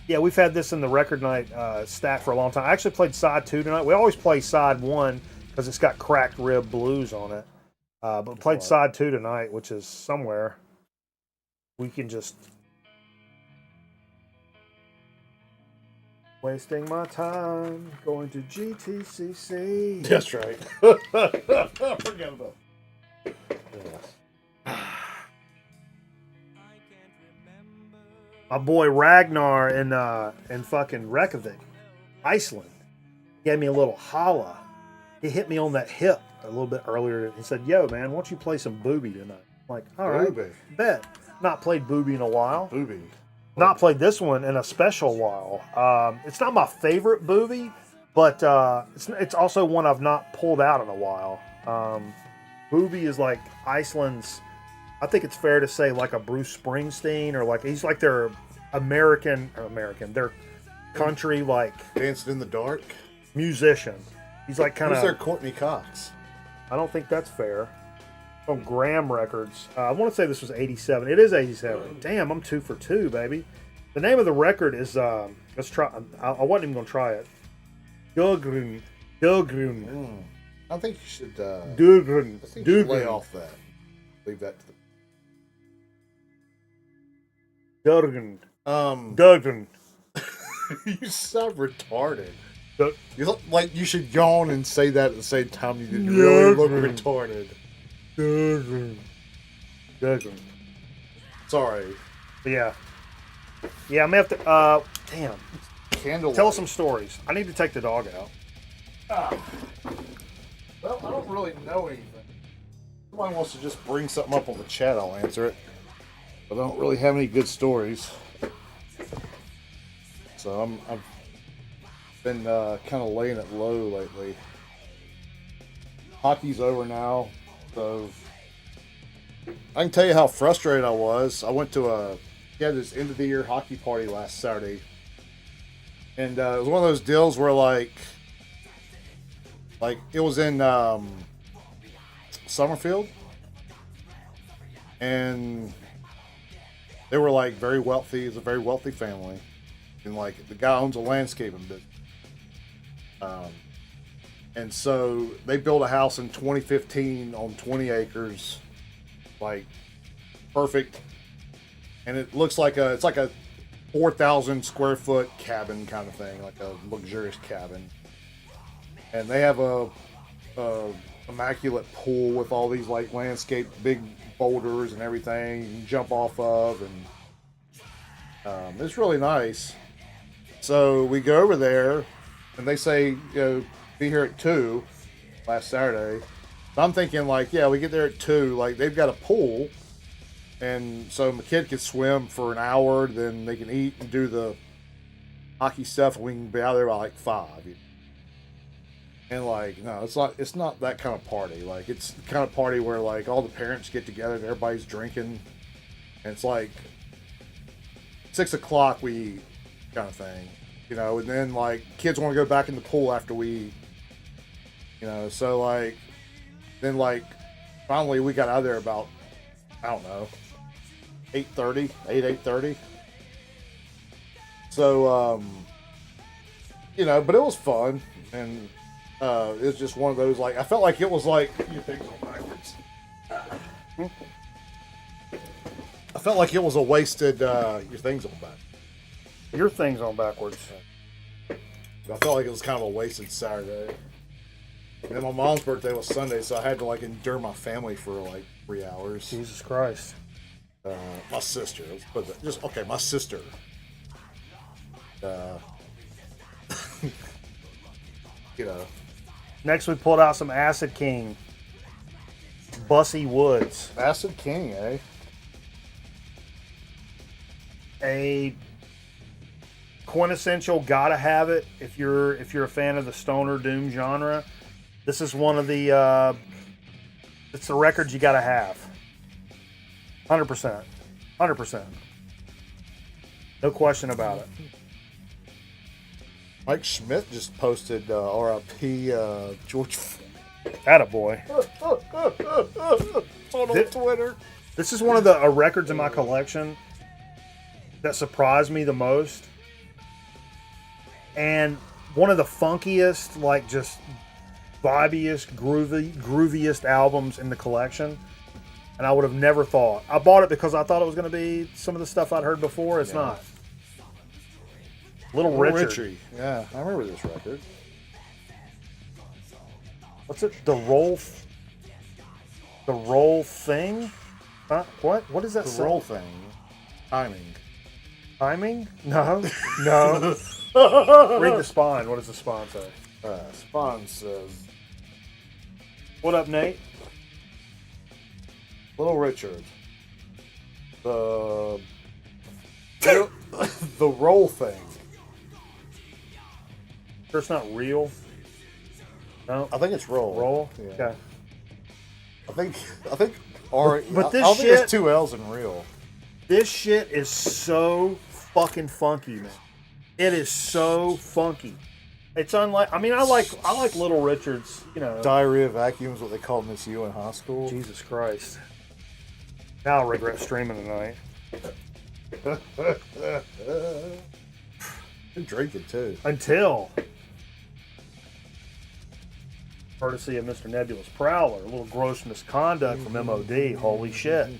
Yeah, we've had this in the record night stack for a long time. I actually played side 2 tonight. We always play side 1 because it's got Cracked Rib Blues on it. But we played side 2 tonight, which is somewhere. We can just... Wasting my time going to GTCC. That's right. Forget about it. Yeah. My boy Ragnar in fucking Reykjavik, Iceland, gave me a little holla. He hit me on that hip a little bit earlier. He said, "Yo, man, why don't you play some booby tonight?" I'm like, all right, Booby. bet. Not played booby in a while. Booby. Not played this one in a special while. It's not my favorite booby, but it's also one I've not pulled out in a while. Booby is like Iceland's, I think it's fair to say, like a Bruce Springsteen, or like he's like their their country like Dancing in the Dark. musician. He's like kind Who's their of. Courtney Cox? I don't think that's fair. On Graham Records. I want to say this was 87. It is 87. Damn, I'm 2 for 2, baby. The name of the record is, let's try, I wasn't even going to try it. Gulgrun. I think you should. Dugan. I think you should lay Dugan. off that. Leave that to Dugan. the. Dugan. You sound retarded. Dug- You look like you should yawn and say that at the same time. You didn't really look Dugan. retarded. Dugan. Dugan. Sorry. But yeah. Yeah, I'm gonna have to. Damn. Candle. Tell us some stories. I need to take the dog out. Well, I don't really know anything. If somebody wants to just bring something up on the chat, I'll answer it. But I don't really have any good stories. So I've been kind of laying it low lately. Hockey's over now, so I can tell you how frustrated I was. I went to this end of the year hockey party last Saturday, and it was one of those deals where like it was in Summerfield, and they were like very wealthy. It's a very wealthy family, and like the guy owns a landscaping business. And so they built a house in 2015 on 20 acres, like perfect. And it looks like it's like a 4,000 square foot cabin kind of thing, like a luxurious cabin. And they have a immaculate pool with all these like landscape big boulders and everything you can jump off of, and it's really nice. So we go over there, and they say, you know, be here at 2 last Saturday. So I'm thinking like, yeah, we get there at 2. Like they've got a pool, and so my kid can swim for an hour, then they can eat and do the hockey stuff, and we can be out there by like 5. And like, no, it's not that kind of party. Like it's the kind of party where like all the parents get together and everybody's drinking, and it's like 6 o'clock we eat kind of thing, you know, and then like kids want to go back in the pool after we eat, you know, so like then like finally we got out of there about, I don't know, 8:30. So you know, but it was fun, and it was just one of those, like, I felt like it was like, your things on backwards. I felt like it was a wasted, your things on back. Your thing's on backwards. I felt like it was kind of a wasted Saturday. And then my mom's birthday was Sunday, so I had to like endure my family for like 3 hours. Jesus Christ. My sister, let's put that, just okay, my sister. You know. Next, we pulled out some Acid King. Bussy Woods. Acid King, eh? A quintessential gotta have it if you're a fan of the stoner doom genre. This is one of the it's the records you gotta have. 100%. No question about it. Mike Schmidt just posted RIP George. Attaboy. On Twitter. This is one of the records in my collection that surprised me the most, and one of the funkiest, like just vibiest, grooviest albums in the collection. And I would have never thought. I bought it because I thought it was going to be some of the stuff I'd heard before. It's not. Little Richard. Richie. Yeah, I remember this record. What's it? The roll thing? What does that say? The roll thing. Timing. Timing? No. No. Read the spine. What does the spine say? Spawn says, What up, Nate? Little Richard. The roll thing. Sure it's not real? No? I think it's roll. Roll? Yeah. Okay. I think R. But this I don't think shit- it's 2 L's in real. This shit is so fucking funky, man. It is so funky. It's unlike. I mean, I like Little Richard's. You know. Diarrhea Vacuum is what they called Miss You in high school. Jesus Christ. Now I regret streaming tonight. Been drinking too. Until courtesy of Mr. Nebulous Prowler. A little gross misconduct from MOD. Holy shit.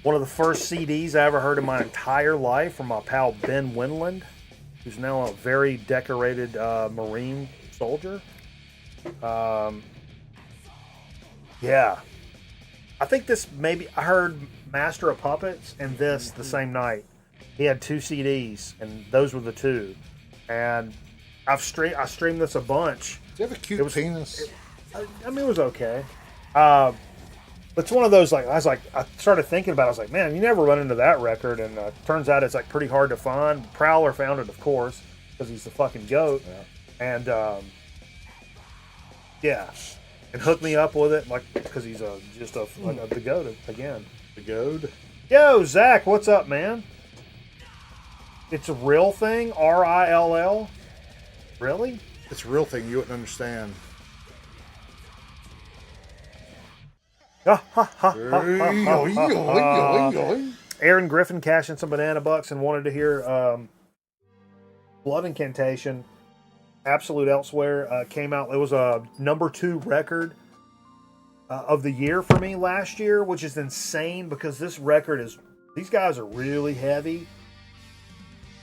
One of the first CDs I ever heard in my entire life from my pal Ben Winland, who's now a very decorated Marine soldier. Yeah. I think this maybe, I heard Master of Puppets and this the same night. He had 2 CDs, and those were the 2. And I streamed this a bunch. Do you have a cute penis? I mean, it was okay. It's one of those, like, I started thinking about it. I was like, man, you never run into that record. And turns out it's, like, pretty hard to find. Prowler found it, of course, because he's the fucking GOAT. Yeah. And, yeah. And hooked me up with it, like, because he's the GOAT again. The GOAT? Yo, Zach, what's up, man? It's a real thing? RILL? Really? It's a real thing. You wouldn't understand. Aaron Griffin cashed in some banana bucks and wanted to hear Blood Incantation. Absolute Elsewhere came out. It was a number 2 record of the year for me last year, which is insane because this record is, these guys are really heavy,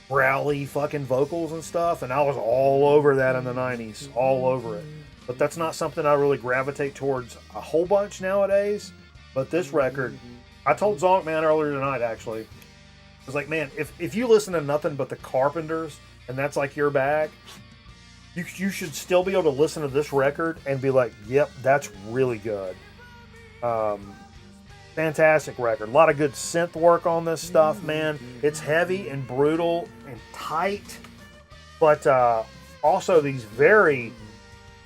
growly fucking vocals and stuff, and I was all over that in the 90s, all over it. But that's not something I really gravitate towards a whole bunch nowadays. But this record, I told Zonk Man earlier tonight, actually, I was like, man, if you listen to nothing but the Carpenters, and that's like your bag, you should still be able to listen to this record and be like, yep, that's really good. Fantastic record. A lot of good synth work on this stuff, man. It's heavy and brutal and tight, but also these very...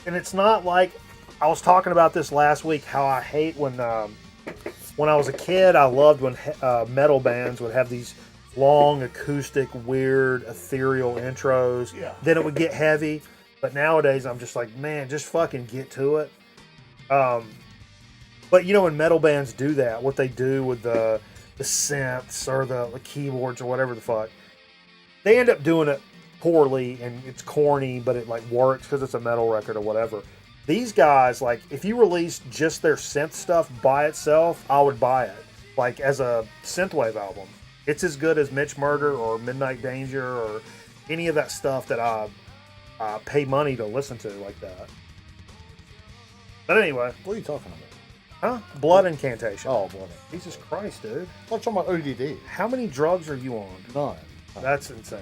And it's not like, I was talking about this last week, how I hate when I was a kid, I loved when metal bands would have these long, acoustic, weird, ethereal intros. Yeah. Then it would get heavy. But nowadays, I'm just like, man, just fucking get to it. But you know, when metal bands do that, what they do with the synths or the keyboards or whatever the fuck, they end up doing it poorly, and it's corny, but it like works because it's a metal record or whatever. These guys, like, if you released just their synth stuff by itself, I would buy it, like as a synthwave album. It's as good as Mitch Murder or Midnight Danger or any of that stuff that I pay money to listen to like that. But anyway, What are you talking about? huh? Blood Incantation. Oh, blood. Jesus Christ, dude! I'm talking about ODD. How many drugs are you on? None. That's insane.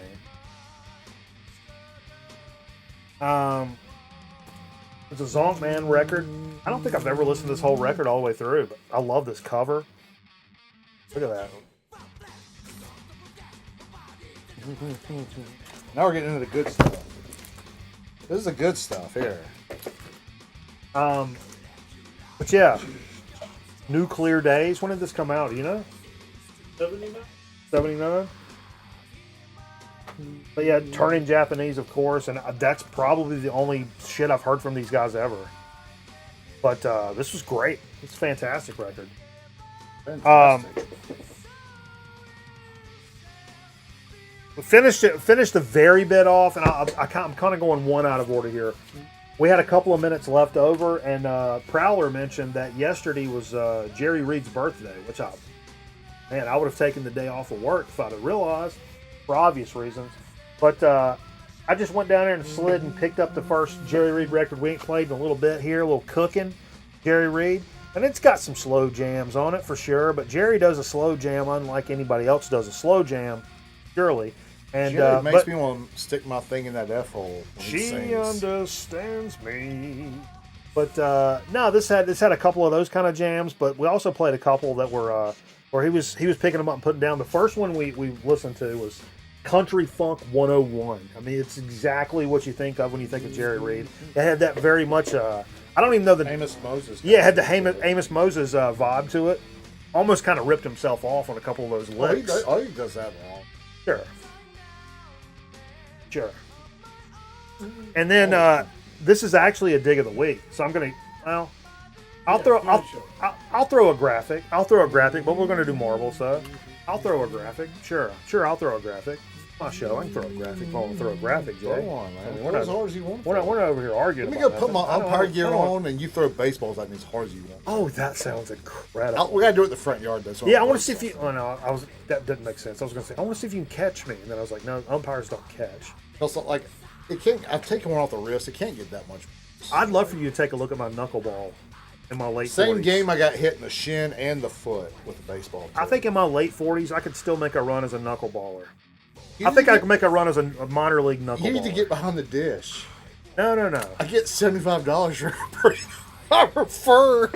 It's a Zonk Man record. I don't think I've ever listened to this whole record all the way through, but I love this cover. Look at that. Now we're getting into the good stuff. This is the good stuff here. But yeah, Nuclear Days. When did this come out? Do you know? 79? 79. But yeah, Turning Japanese, of course, and that's probably the only shit I've heard from these guys ever. But this was great. It's a fantastic record. Fantastic. We finished the very bit off, and I'm kind of going one out of order here. We had a couple of minutes left over, and Prowler mentioned that yesterday was Jerry Reed's birthday, which I would have taken the day off of work if I'd have realized, for obvious reasons. But I just went down there and slid and picked up the first Jerry Reed record we ain't played in a little bit here, a little cooking, Jerry Reed. And it's got some slow jams on it for sure, but Jerry does a slow jam unlike anybody else does a slow jam, surely. And Jerry makes me want to stick my thing in that F hole. When he she sings. understands me. But no, this had a couple of those kind of jams, but we also played a couple that were where he was picking them up and putting down. The first one we listened to was Country Funk 101. I mean, it's exactly what you think of when you think of Jerry Reed. It had that very much. I don't even know the Amos Moses. Yeah, it had the Amos Moses vibe to it. Almost kind of ripped himself off on a couple of those licks. He does that wrong. Sure. And then this is actually a dig of the week. So I'm gonna I'll throw a graphic. But we're gonna do Marvel, so I'll throw a graphic. Sure, I'll throw a graphic. My show, I can throw a graphic. I want to throw a graphic, Jay. Go on, man. I mean, Throw as hard as you want. we're not over here arguing. Let me go about put my nothing. umpire gear I don't- on, and you throw baseballs at me as hard as you want. Oh, that sounds incredible. We gotta do it in the front yard, though. So Yeah, I want to see if you. Oh no, that didn't make sense. I was going to say I want to see if you can catch me, and then I was like, no, umpires don't catch. Also, like, it can't. I've taken one off the wrist. It can't get that much. I'd love for you to take a look at my knuckleball in my late. Same 40s. game, I got hit in the shin and the foot with the baseball. I think in my late 40s, I could still make a run as a knuckleballer. You I think need I to could make a run as a minor league You knuckleballer. need to get behind the dish. No. I get $75 for fur.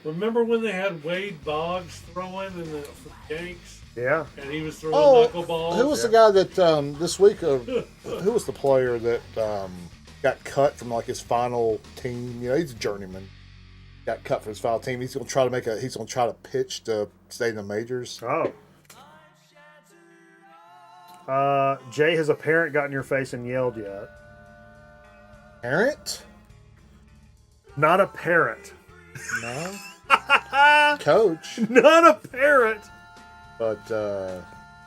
Remember when they had Wade Boggs throwing in the for the Yanks, Yeah. and he was throwing Oh, knuckleballs? who was the guy that this week? Who was the player that got cut from like his final team? You know, he's a journeyman. Got cut from his final team. He's gonna try to He's gonna try to pitch to stay in the majors. Oh. Jay, has a parent got in your face and yelled yet? Parent? Not a parent. No. Coach. Not a parent. But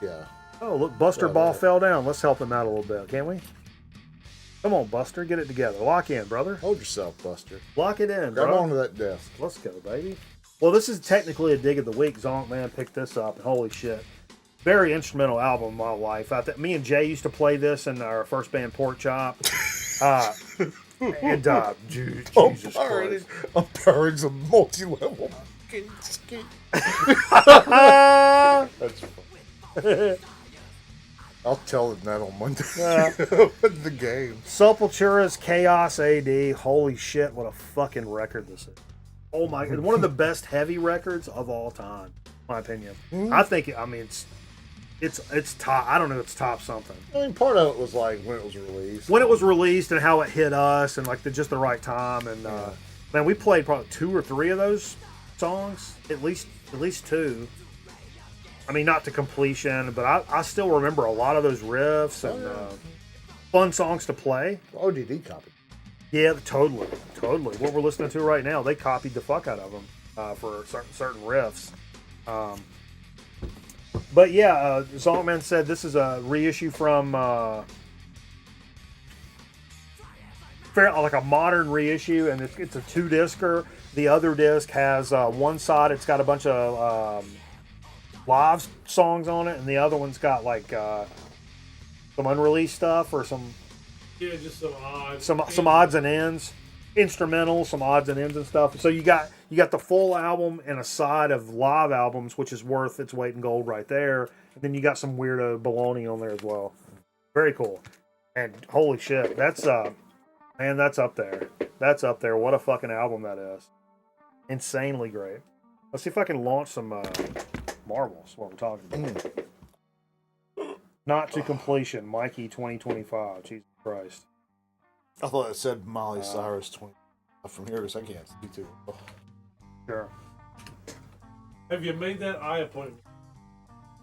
yeah. Oh, look, Buster Yeah, Ball right. fell down. Let's help him out a little bit, can't we? Come on, Buster, get it together. Lock in, brother. Hold yourself, Buster. Lock it in, Grab bro. onto that desk. Let's go, baby. Well, this is technically a dig of the week. Zonk Man picked this up, and holy shit. Very instrumental album in my life. Me and Jay used to play this in our first band, Pork Chop. Jesus Christ. Umpiring a multi-level scheme. That's funny. I'll tell them that on Monday. The game. Sepultura's Chaos AD. Holy shit, what a fucking record this is. Oh my god. One of the best heavy records of all time, in my opinion. It's top. I don't know, it's top something. I mean, part of it was like when it was released. When it was released and how it hit us and like just the right time. And man, we played probably 2 or 3 of those songs, at least 2. I mean, not to completion, but I still remember a lot of those riffs and fun songs to play. ODD copy. Yeah, totally. What we're listening to right now, they copied the fuck out of them for certain riffs. But yeah, Zonkman said this is a reissue from like a modern reissue, and it's a 2-discer. The other disc has one side, it's got a bunch of live songs on it, and the other one's got like some unreleased stuff or some just some odds. some odds and ends, instrumental, some odds and ends and stuff. So you got the full album and a side of live albums, which is worth its weight in gold right there. And then you got some weirdo baloney on there as well. Very cool. And holy shit, that's man, that's up there. That's up there. What a fucking album that is. Insanely great. Let's see if I can launch some marbles while we're talking about it. Not to completion, Mikey 2025. Jesus Christ. I thought it said Miley Cyrus 20 from here, because I can't see too well. Sure. Have you made that eye appointment?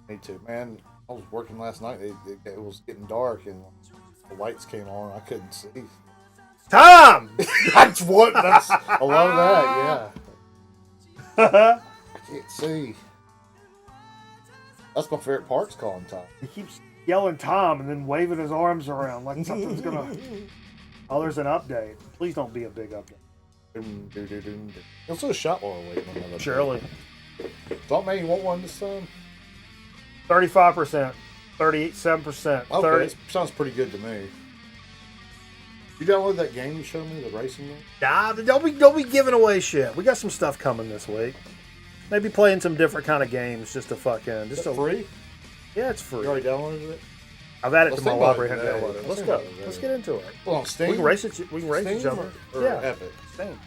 Me too, man. I was working last night. It was getting dark, and the lights came on. I couldn't see. Tom! That's I love that. Yeah. I can't see. That's my favorite part's calling Tom. He keeps yelling Tom and then waving his arms around like something's gonna. Oh, there's an update. Please don't be a big update. Let's do a shot while we're waiting on that. Surely. Thought maybe you want one this time? 35%, 37%. Okay, 30. it sounds pretty good to me. You download that game you showed me, the racing game? Nah, don't be giving away shit. We got some stuff coming this week. Maybe playing some different kind of games just to fucking. Is it free? Yeah, it's free. You already downloaded it? I've added it Let's to my think about library. it Haven't today. downloaded it. Let's Let's go. think about it Let's today. get into it. Well, on Steam? We can race it. We can race each Steam other. or Yeah, Epic? Steam.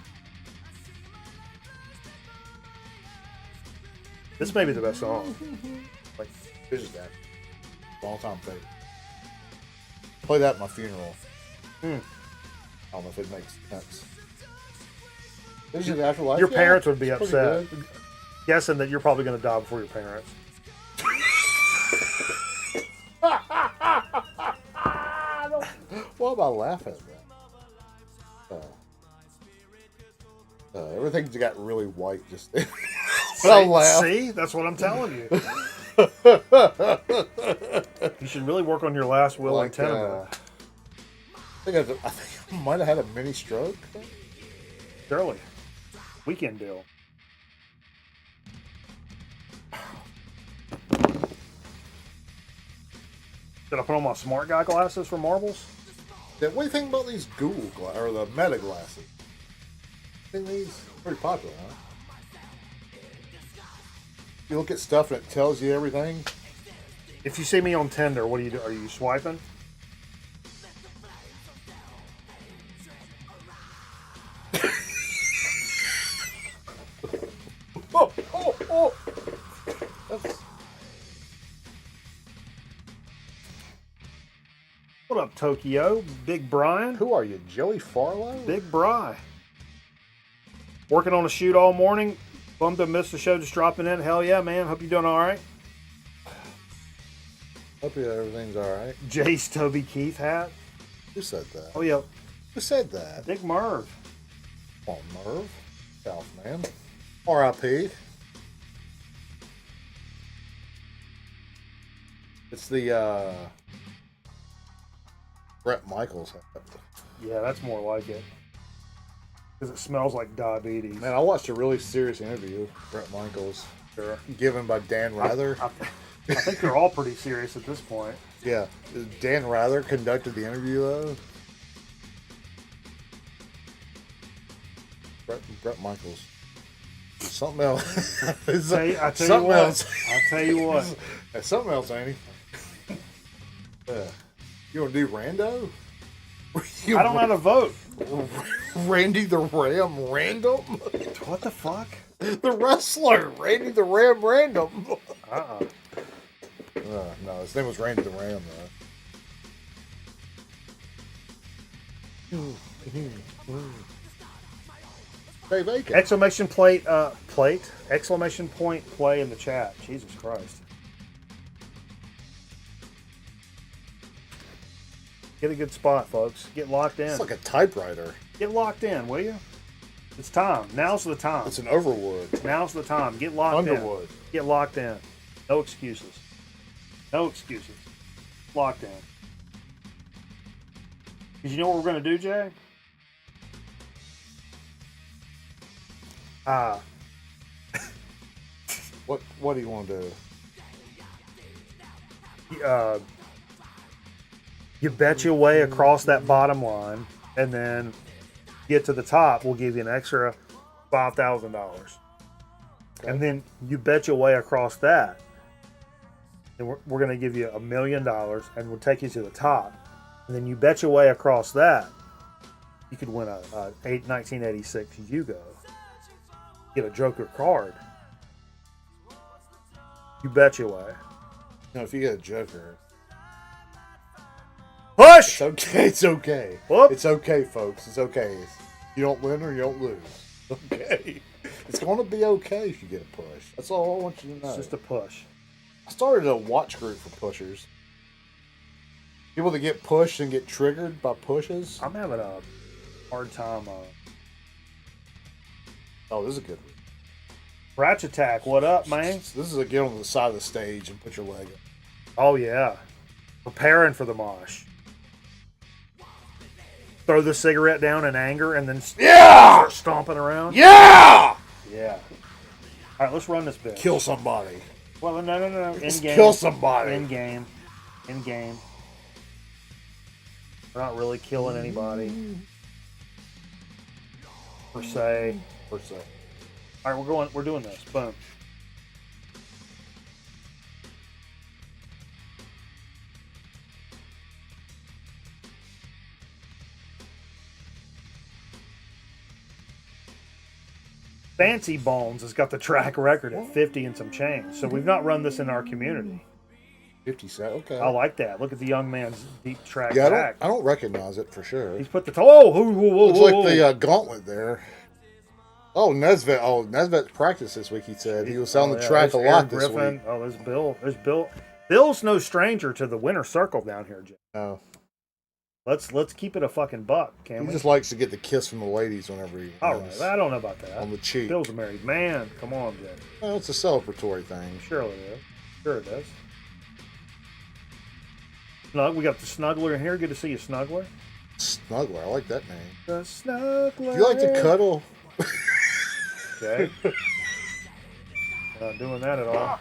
This may be the best song. Like, This is that. All time favorite. Play that at my funeral. I don't know if it makes sense. This is the afterlife. your Yeah, parents would be it's pretty upset, good. guessing that you're probably going to die before your parents. Why am I laughing at that? Everything's got really white just there. But I'll laugh. See, that's what I'm telling you. You should really work on your last will Like, and tenement. I think I might have had a mini stroke. Surely. Weekend deal. Did I put on my smart guy glasses for marbles? What do you think about these Google or the Meta glasses? I think these are pretty popular, huh? You look at stuff and it tells you everything. If you see me on Tinder, what do you do? Are you swiping? Oh. That's, What up, Tokyo? Big Brian? who are you, Joey Farlow? Big Bry. Working on a shoot all morning. Bummed to miss the show, just dropping in. Hell yeah, man. Hope you're doing all right. Hope everything's all right. Jay's Toby Keith hat. Who said that? Oh, yeah. Who said that? Big Merv. Come on, Merv. South man. R.I.P. It's the Brett Michaels hat. Yeah, that's more like it. Because it smells like diabetes. Man, I watched a really serious interview with Brett Michaels Sure. given by Dan Rather. I think they're all pretty serious at this point. Yeah, Dan Rather conducted the interview though. Brett Michaels. Something else. I tell you Something what. else. I'll tell you what. That's something else, ain't he? You want to do Rando? I don't know how to vote. Randy the Ram Random? What the fuck? The wrestler, Randy the Ram Random. Uh-uh. No, his name was Randy the Ram, though. Dave Aiken. Exclamation point play in the chat. Jesus Christ. Get a good spot, folks. Get locked in. It's like a typewriter. Get locked in, will you? It's time. Now's the time. It's an Overwood. Now's the time. Get locked Underwood. in. Get locked in. No excuses. No excuses. Locked in. Because you know what we're going to do, Jay? What do you want to do? You bet your way across that bottom line, and then get to the top. We'll give you an extra $5,000, and then you bet your way across that, and we're going to give you $1 million, and we'll take you to the top. And then you bet your way across that, you could win a 1986 Yugo. Get a Joker card. You bet your way. No, if you get a Joker, Push! it's okay. It's okay. Whoop. It's okay, folks. It's okay. You don't win or you don't lose. Okay. It's going to be okay if you get a push. That's all I want you to know. It's just a push. I started a watch group for pushers. People that get pushed and get triggered by pushes. I'm having a hard time. Oh, this is a good one. Ratchet Attack, what up, man? This is a get on the side of the stage and put your leg up. Oh, yeah. Preparing for the mosh. Throw the cigarette down in anger and then start stomping around. Yeah! Yeah. All right, let's run this bitch. Kill somebody. Well, no. In Just game. kill somebody. In game. We're not really killing anybody. Per se. All right, we're doing this. Boom. Fancy Bones has got the track record at 50 and some change. So we've not run this in our community. 50 cents. Okay. I like that. Look at the young man's deep track Yeah, back. I don't recognize it for sure. He's put the whoa. Looks like the gauntlet there. Oh, Nesvet's practiced this week, he said. He was on the track a There's lot Aaron this Griffin. week. Oh, there's Bill. There's Bill. Bill's no stranger to the winner circle down here, Jay. No. Let's keep it a fucking buck, can He we? just likes to get the kiss from the ladies whenever he All wins. right, I don't know about that. On the cheek. Bill's a married man. Come on, Jay. Well, it's a celebratory thing. Surely it is. Sure it does. Snug, we got the Snuggler in here. Good to see you, Snuggler. Snuggler, I like that name. The Snuggler. Do you like to cuddle? Okay. Not doing that at all.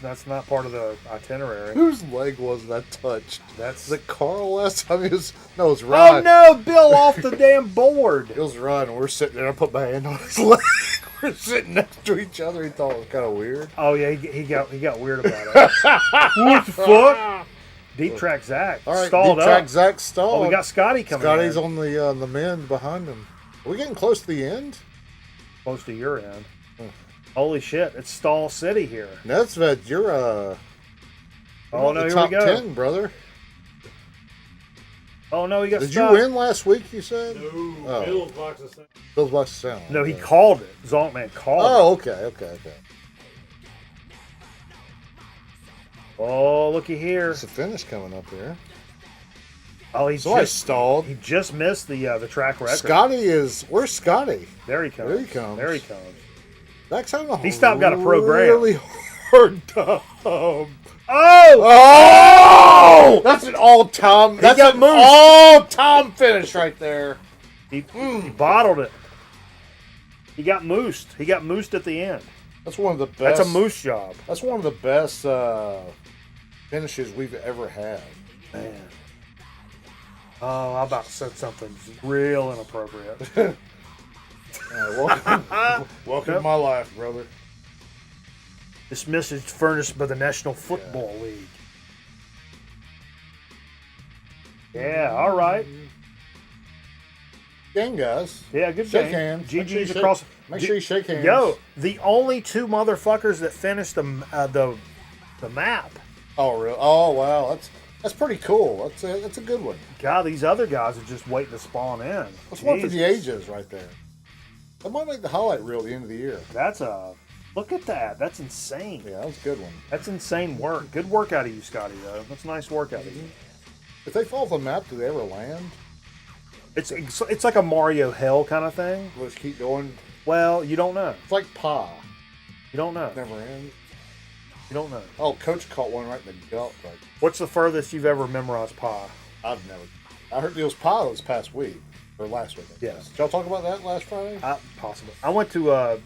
That's not part of the itinerary. Whose leg was that touched? That's Was it Carl last time? It was Ryan. Oh no, Bill off the damn board. It was Ryan. We're sitting there. I put my hand on his leg. We're sitting next to each other. He thought it was kind of weird. Oh yeah, he got weird about it. What the fuck? Deep track Zach. All right, stalled deep track up. Zach stalled. Oh, we got Scotty coming. Scotty's in. on the mend behind him. Are we getting close to the end? Close to your end. Holy shit! It's Stall City here. Nesvet, you're Oh no, the here top we go. 10, brother. Oh no, he got. Did stopped. you win last week? You said. No, Oh. Bill's box of sound. Bill's box of sound. No, he okay. called it. Zonkman called Oh, okay. it. Oh, looky here. There's a finish coming up here. Oh, he So I just stalled. he just missed the track record. Scotty is. Where's Scotty? There he comes. There he comes. There he comes. Zach's having a He stopped got a program. really hard time. Oh! Oh! That's an all-time. That's got an moosed. all-time finish right there. He bottled it. He got moosed. He got moosed at the end. That's one of the best. That's a moose job. That's one of the best finishes we've ever had. Man. Oh, I about said something real inappropriate. Welcome to my life, brother. This message furnished by the National Football League. Yeah, all right. Game, guys. Yeah, good Shake game. hands. Make sure you GG's shake- across. Make sure you shake hands. Yo, the only two motherfuckers that finished the map. Oh, really? Oh, wow. That's pretty cool. That's a good one. God, these other guys are just waiting to spawn in. That's one for the Jesus. ages right there. That might make the highlight reel at the end of the year. That's a look at that. That's insane. Yeah, that was a good one. That's insane work. Good work out of you, Scotty. Though that's nice work out of you. If they fall off the map, do they ever land? It's like a Mario Hell kind of thing. We'll just keep going. Well, you don't know. It's like Pa. You don't know. Never ends. You don't know. Oh, Coach caught one right in the gut. Right. What's the furthest you've ever memorized Pa? I've never. I heard it was Pa this past week or last week. Yes. Did y'all talk about that last Friday? Possible. I went to.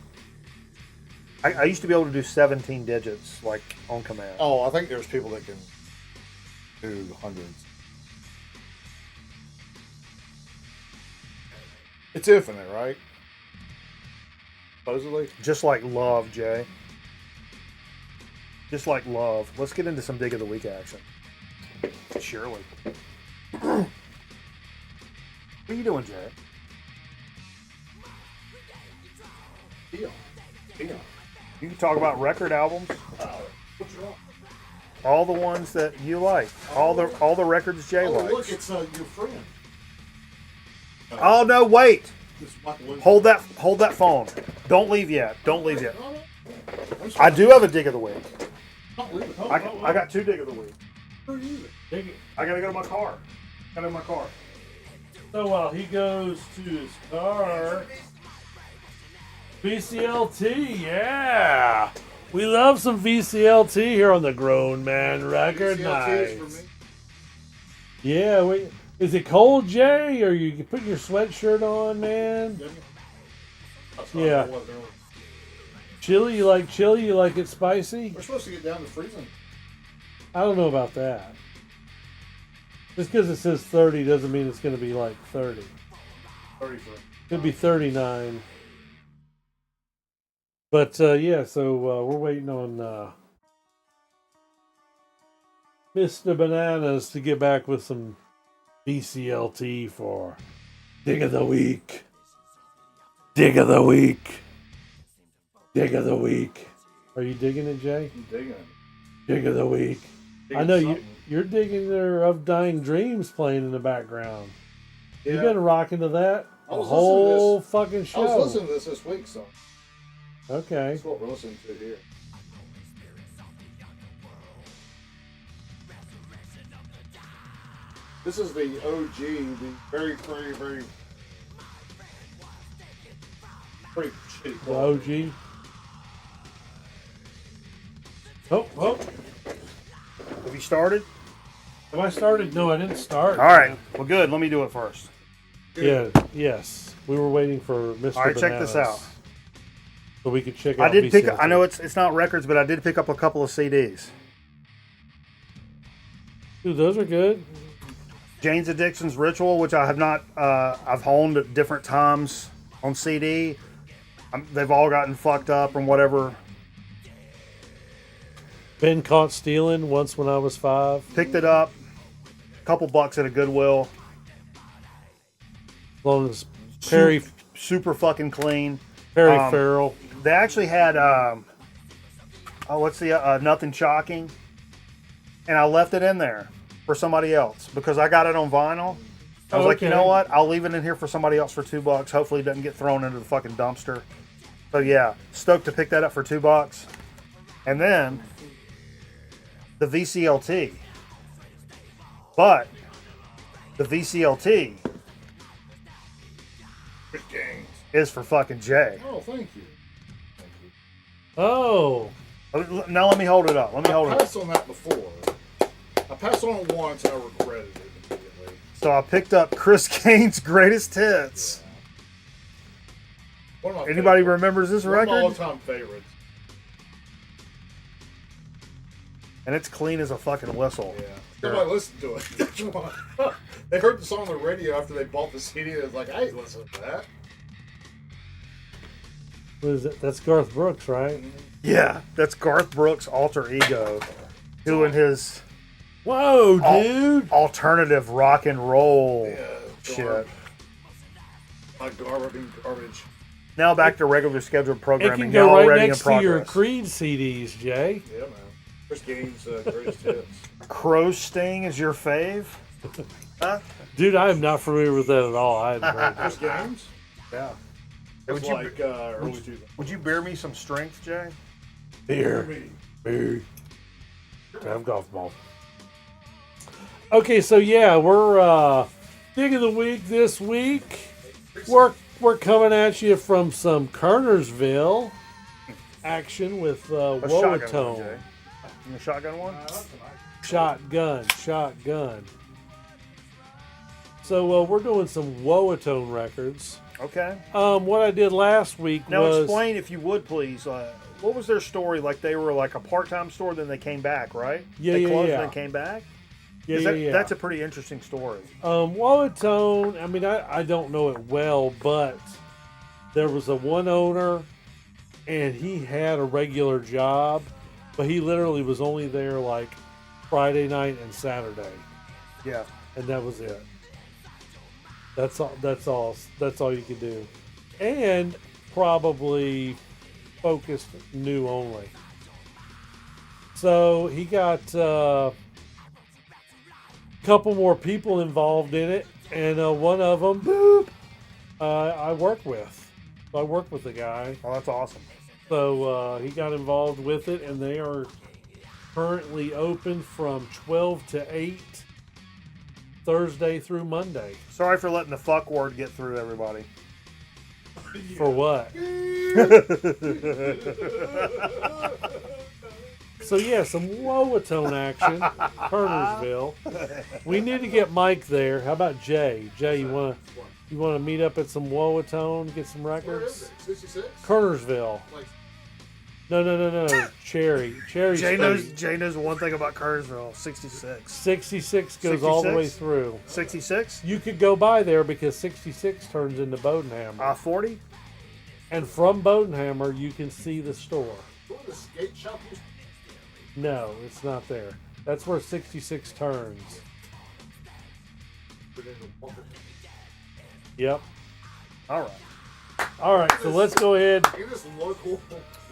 I used to be able to do 17 digits like on command. Oh, I think there's people that can do hundreds. It's infinite, right? Supposedly. Just like love, Jay. Just like love. Let's get into some dig of the week action. Surely. What are you doing, Jay? Deal. You can talk about record albums. All the ones that you like. All the records Jay likes. Look, it's your friend. Oh no! Wait. This Michael Lindsay. Hold that phone. Don't leave yet. Don't leave yet. I do have a dig of the week. Don't leave it. I got two dig of the week. Where are you? Dig it. I gotta go to my car. So while he goes to his car, VCLT, yeah. We love some VCLT here on the Grown Man Record CLT is Nights. for me. Yeah, is it cold, Jay? Or you putting your sweatshirt on, man? Yeah. Chili, you like chili? You like it spicy? We're supposed to get down to freezing. I don't know about that. Just because it says 30 doesn't mean it's going to be like 30. 33. Could be 39. But yeah, so we're waiting on Mr. Bananas to get back with some BCLT for Dig of the Week. Dig of the Week. Dig of the Week. Are you digging it, Jay? I'm digging it. Dig of the Week. I know you're digging there Of Dying Dreams playing in the background. You've been rocking to that I the was whole listening to fucking I show. was listening to this week, so Okay. that's what we're listening to here. This is the OG, the very shitty The quality. OG. Oh, you started? Have I started? No, I didn't start. All right. Well, good. Let me do it first. Yeah. Yes. We were waiting for Mr. All right, check this Bananas out. so we could check out. I did pick. VCLT. I know it's not records, but I did pick up a couple of CDs. Dude, those are good. Jane's Addiction's Ritual, which I have not. I've honed at different times on CD. They've all gotten fucked up and whatever. Been caught stealing once when I was 5. Picked it up. A couple bucks at a Goodwill. As long as Perry Super fucking clean. Farrell. They actually had what's the Nothing Shocking, and I left it in there for somebody else because I got it on vinyl. I was like, you know what? I'll leave it in here for somebody else for $2. Hopefully, it doesn't get thrown into the fucking dumpster. So yeah, stoked to pick that up for $2. And then the VCLT, but the VCLT is for fucking Jay. Oh, thank you. Oh, Now let me hold it up. Let me hold I it up. passed on that before. I passed on it once and I regretted it immediately. So I picked up Chris Gaines' Greatest Hits. One of my Anybody favorites. remembers this One of my record? all-time favorites. And it's clean as a fucking whistle. Yeah. Nobody listened to it. That's why. They heard the song on the radio after they bought the CD. It was like, I ain't listening to that. what is it? That's Garth Brooks, right? Yeah, that's Garth Brooks' alter ego doing his Whoa, dude! alternative rock and roll Yeah, shit. Garbage. Now back to regular scheduled It programming. can go Now right already next in to your progress. Creed CDs, Jay. Yeah, man. Chris Gaines' Greatest Hits. Crow Sting is your fave? Huh? Dude, I am not familiar with that at all. I hadn't heard that. Chris Gaines? Yeah. It was Would you- like early 2000s. Would you bear me some strength, Jay? Beer. Have golf ball. Okay, so yeah, we're Dig of the Week this week. We're coming at you from some Kernersville action with Let's shotgun one, Woatone. Jay. You want a shotgun one? Shotgun. So we're doing some Woatone records. Okay. What I did last week Now was explain, if you would, please. What was their story? Like they were like a part-time store, then they came back, right? Yeah, they yeah, closed yeah. and then came back. yeah, 'Cause yeah, that- yeah. That's a pretty interesting story. Woatone, I mean, I don't know it well, but there was a one owner, and he had a regular job, but he literally was only there like Friday night and Saturday, Yeah. and that was it. That's all. That's all you could do, and probably focused new only. So he got couple more people involved in it, and one of them I work with. I work with the guy, Oh, that's awesome. so he got involved with it, and they are currently open from 12 to 8 Thursday through Monday. Sorry for letting the fuck word get through, everybody. For what? So yeah, some Woatone action, Kernersville. We need to get Mike there. How about Jay? Jay, you wanna meet up at some Woatone, get some Where is records? it? 66? Kernersville. Like, No. Cherry. Jay Street. knows one thing about Kernersville. 66. 66 goes all the way 66? through. 66? You could go by there because 66 turns into Bodenhammer. 40? And from Bodenhammer, you can see the store. where the skate shop used No, it's not there. That's where 66 turns. to be in the water. Yep. All right. All right, so let's go ahead. In this local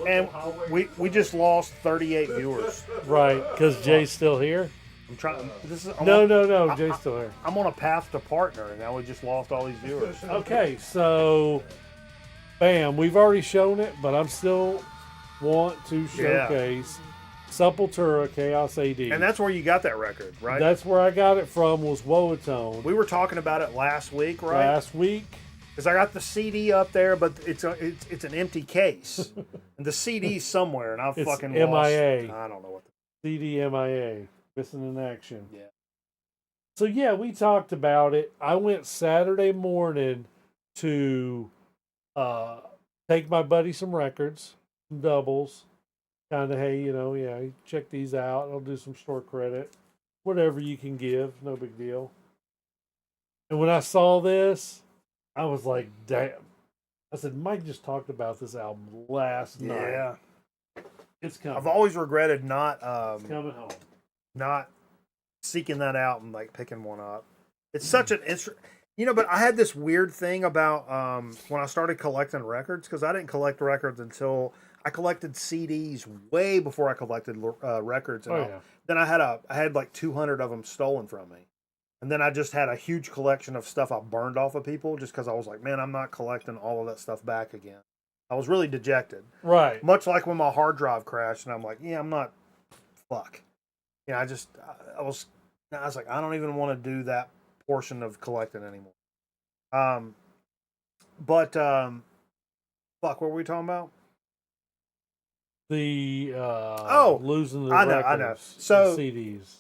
And highway. we just lost 38 viewers. Right, because Jay's still here. I'm trying. No, Jay's still here. I'm on a path to partner, and now we just lost all these viewers. Okay, so, bam, we've already shown it, but I'm still want to showcase Sepultura Chaos AD. And that's where you got that record, right? That's where I got it from, was Woatone. We were talking about it last week, right? Last week. Because I got the CD up there, but it's an empty case, and the CD's somewhere, and I've It's fucking MIA. lost. I don't know what. CD MIA. Missing in action. Yeah. So yeah, we talked about it. I went Saturday morning to take my buddy some records, some doubles. Kind of, hey, yeah, check these out. I'll do some store credit. Whatever you can give, no big deal. And when I saw this, I was like, damn. I said, Mike just talked about this album last night. Yeah. It's coming. I've always regretted not It's coming home. not seeking that out and like picking one up. It's such an but I had this weird thing about when I started collecting records, because I didn't collect records until I collected CDs way before I collected records. And then I had like 200 of them stolen from me. And then I just had a huge collection of stuff I burned off of people just because I was like, man, I'm not collecting all of that stuff back again. I was really dejected. Right. Much like when my hard drive crashed and I'm like, yeah, I'm not, fuck. Yeah, I was like, I don't even want to do that portion of collecting anymore. Fuck, what were we talking about? The losing the I records, know. So CDs.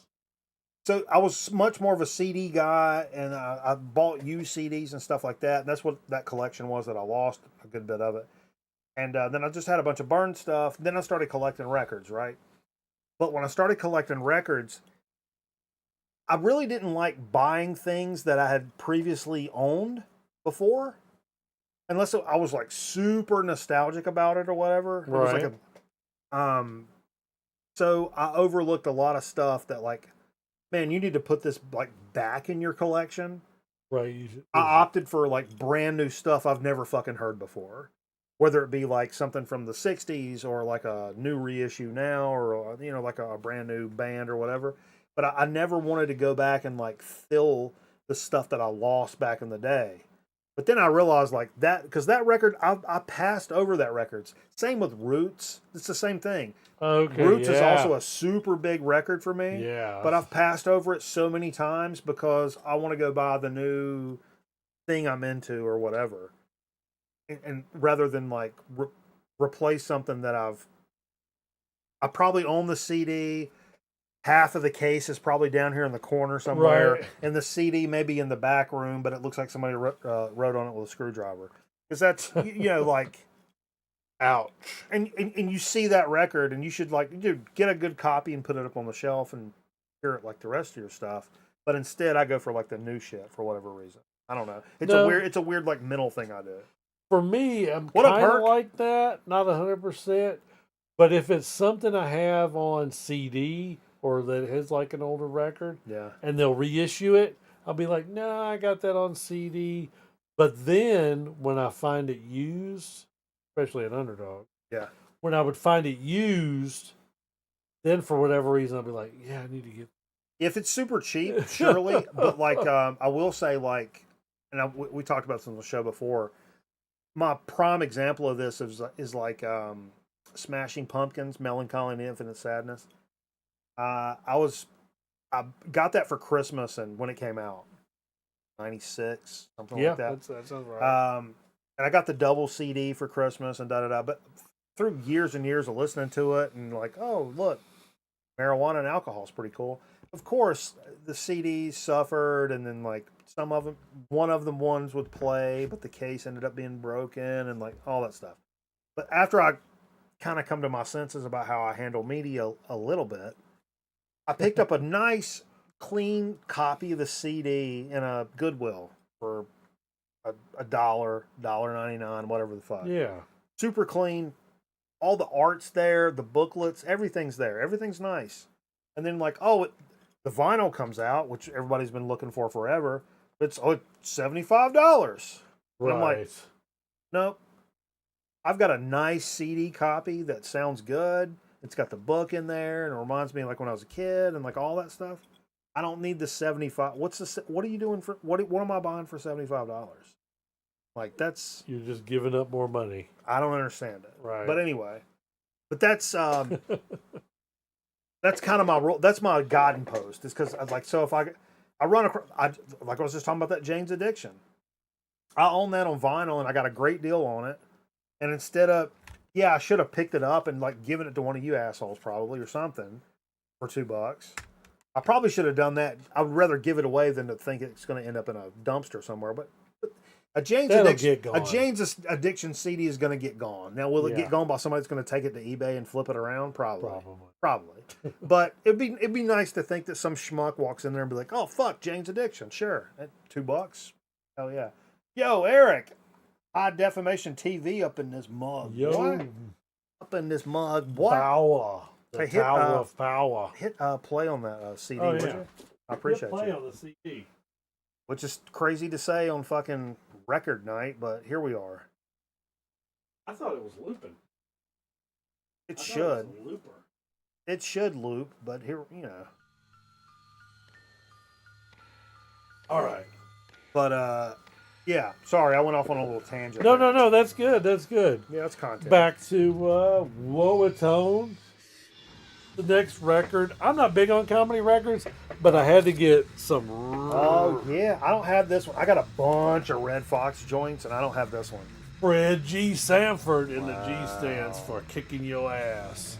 So I was much more of a CD guy, and I bought used CDs and stuff like that. And that's what that collection was that I lost a good bit of it. And then I just had a bunch of burned stuff. Then I started collecting records, right? But when I started collecting records, I really didn't like buying things that I had previously owned before, unless I was like super nostalgic about it or whatever. It was like so I overlooked a lot of stuff that, like, man, you need to put this like back in your collection. Right. I opted for like brand new stuff I've never fucking heard before. Whether it be like something from the 60s or like a new reissue now, or like a brand new band or whatever. But I never wanted to go back and like fill the stuff that I lost back in the day. But then I realized like that, because that record, I passed over that records. Same with Roots. It's the same thing. Okay. Roots is also a super big record for me. Yeah. But I've passed over it so many times because I want to go buy the new thing I'm into or whatever. And rather than like replace something that I probably own the CD. Half of the case is probably down here in the corner somewhere, Right. and the CD maybe in the back room, but it looks like somebody wrote on it with a screwdriver. Because that's like, ouch. And you see that record, and you should like, dude, get a good copy and put it up on the shelf and hear it like the rest of your stuff. But instead, I go for like the new shit for whatever reason. I don't know. It's a weird like mental thing I do. For me, I'm kind of like that, not 100%. But if it's something I have on CD or that has like an older record, and they'll reissue it, I'll be like, no, I got that on CD. But then when I find it used, especially an Underdog, when I would find it used, then for whatever reason, I'll be like, yeah, I need to get. If it's super cheap, surely. But like, I will say, like, and we talked about this on the show before. My prime example of this is like Smashing Pumpkins, Melancholy and Infinite Sadness. I got that for Christmas, and when it came out, 96, something like that. That sounds right. And I got the double CD for Christmas and da-da-da. But through years and years of listening to it and like, oh, look, marijuana and alcohol is pretty cool. Of course, the CDs suffered, and then like one of them ones would play, but the case ended up being broken and like all that stuff. But after I kind of come to my senses about how I handle media a little bit, I picked up a nice, clean copy of the CD in a Goodwill for $1.99, whatever the fuck. Yeah. Super clean. All the art's there, the booklets, everything's there. Everything's nice. And then like, the vinyl comes out, which everybody's been looking for forever. It's $75. And I'm like, nope. I've got a nice CD copy that sounds good. It's got the book in there, and it reminds me of like when I was a kid and like all that stuff. I don't need the 75. What are you doing for what am I buying for $75? Like that's, you're just giving up more money. I don't understand it. Right. But anyway, that's kind of my rule. That's my guiding post. Is because like, so if I run across, like I was just talking about that Jane's Addiction. I own that on vinyl, and I got a great deal on it. And instead of, I should have picked it up and like given it to one of you assholes probably or something for $2. I probably should have done that. I would rather give it away than to think it's going to end up in a dumpster somewhere. But a That'll get gone. Jane's Addiction CD is going to get gone. Now, will it Yeah. get gone by somebody that's going to take it to eBay and flip it around? Probably. Probably. But it'd be nice to think that some schmuck walks in there and be like, "Oh fuck, Jane's Addiction, sure, at $2. Hell yeah." Yo, Eric, high definition TV up in this mug. Yo, What? Up in this mug. What? power. The Hey, tower of power. Hit play on that CD. Oh, would yeah. you? I appreciate Play you. on the CD. Which is crazy to say on fucking record night, but here we are. I thought it was looping. It I thought should. It was a looper. It should loop, but here, you know. All right. But yeah. Sorry, I went off on a little tangent. No, there. no, no. That's good. That's good. Yeah, that's content. Back to Woatone. The next record. I'm not big on comedy records, but I had to get some. Oh yeah, I don't have this one. I got a bunch of Red Fox joints, and I don't have this one. Fred G. Sanford, and the G stands for kicking your ass.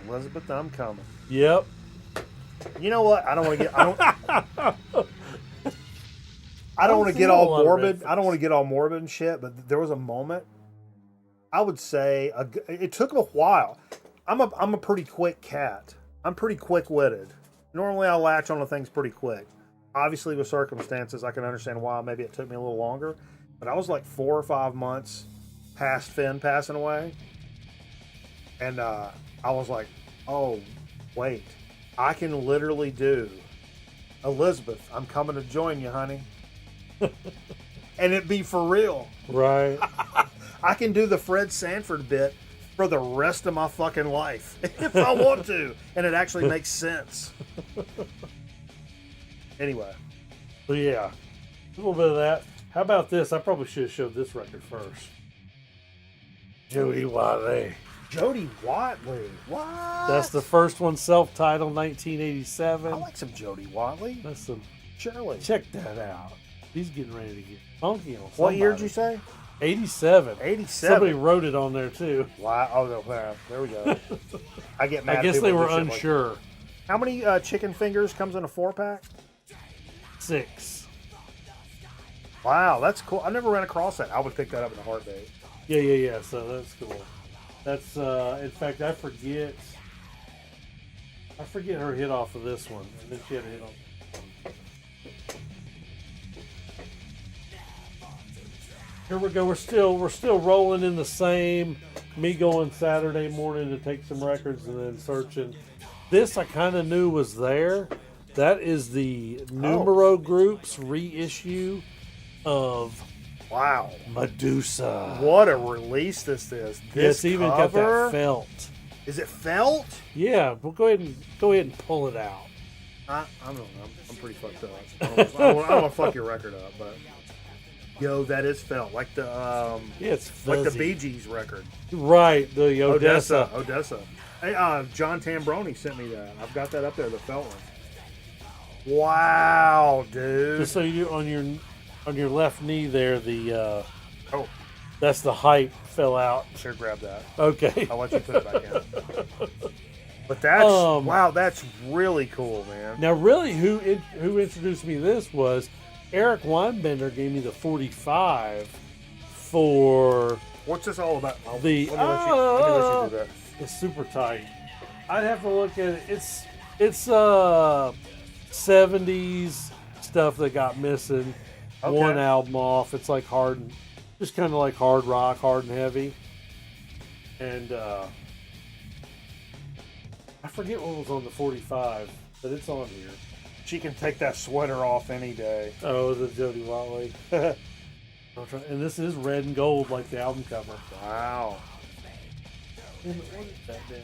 Elizabeth, I'm coming. Yep. You know what? I don't want to get. I don't want to see get a all lot of morbid. Red I don't want to get all morbid and shit. But there was a moment. I would say it took a while. I'm a pretty quick cat. I'm pretty quick witted. Normally, I latch onto things pretty quick. Obviously, with circumstances, I can understand why maybe it took me a little longer. But I was like 4 or 5 months past Finn passing away, and I was like, "Oh, wait, I can literally do Elizabeth. I'm coming to join you, honey." And it be for real. Right. I can do the Fred Sanford bit for the rest of my fucking life if I want to, and it actually makes sense. Anyway, So yeah, a little bit of that. How about this? I probably should have showed this record first. Joey Watley. Jody Watley. What? That's the first one, self-titled, 1987. I like some Jody Watley. That's some. Surely. Check that out. He's getting ready to get funky on somebody. What year did you say? 87. 87. Somebody wrote it on there too. Wow. Oh, no, wow. There we go. I get mad. I at guess people they that were do shit like unsure. that. How many chicken fingers comes in a 4-pack? 6. Wow, that's cool. I never ran across that. I would pick that up in a heartbeat. Yeah. So that's cool. That's in fact, I forget her hit off of this one, and then she had a hit on. Here we go. We're still rolling in the same. Me going Saturday morning to take some records and then searching. This I kind of knew was there. That is the Numero Group's reissue of Wow. Medusa. What a release this is. This It's even cover, got that felt. Is it felt? Yeah, we'll go ahead and pull it out. I don't know. I'm pretty fucked up. I don't want to fuck your record up, but yo, that is felt like the Yeah, it's fuzzy. like the Bee Gees record. Right, the Odessa. Odessa. Hey, John Tambroni sent me that. I've got that up there, the felt one. Wow, dude. Just so you on your left knee there, the Oh, that's the height fell out. sure, grab that. Okay. I'll let you put it back in. But that's wow, that's really cool, man. Now, really, who introduced me to this was Eric Weinbender. Gave me the 45 for What's this all about? Let the me let you do that. It's super tight. I'd have to look at it. It's 70s stuff that got missing. Okay. One album off. It's like just kind of like hard rock, hard and heavy. And I forget what was on the 45, but it's on here. She can take that sweater off any day. Oh, the Jody Watley. And this is red and gold like the album cover. Wow. What is that then?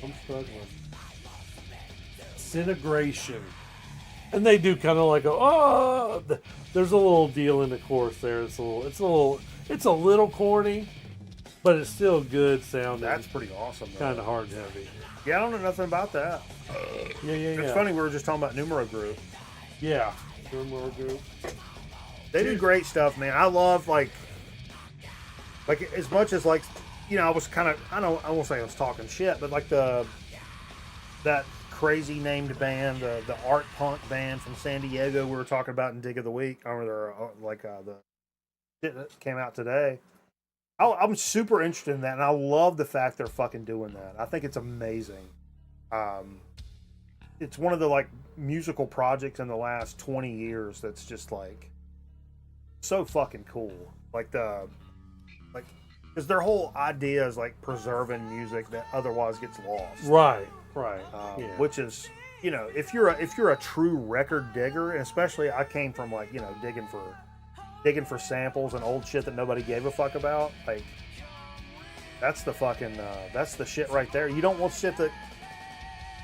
I'm struggling. Disintegration. And they do kind of like there's a little deal in the chorus there. It's a little corny, but it's still good sounding. That's pretty awesome. Kind of hard and heavy. Yeah, I don't know nothing about that. Yeah. It's funny, we were just talking about Numero Group. Yeah. Numero Group. They do great stuff, man. I love like as much as like you know, I was kind of, I won't say I was talking shit, but like that crazy named band, the art punk band from San Diego we were talking about in Dig of the Week, or the shit that came out today. I'm super interested in that, and I love the fact they're fucking doing that. I think it's amazing. It's one of the like musical projects in the last 20 years that's just like so fucking cool. Like because their whole idea is like preserving music that otherwise gets lost. Right. Yeah. Which is, you know, if you're a true record digger, and especially I came from like, you know, digging for samples and old shit that nobody gave a fuck about. Like, that's the fucking that's the shit right there. You don't want shit that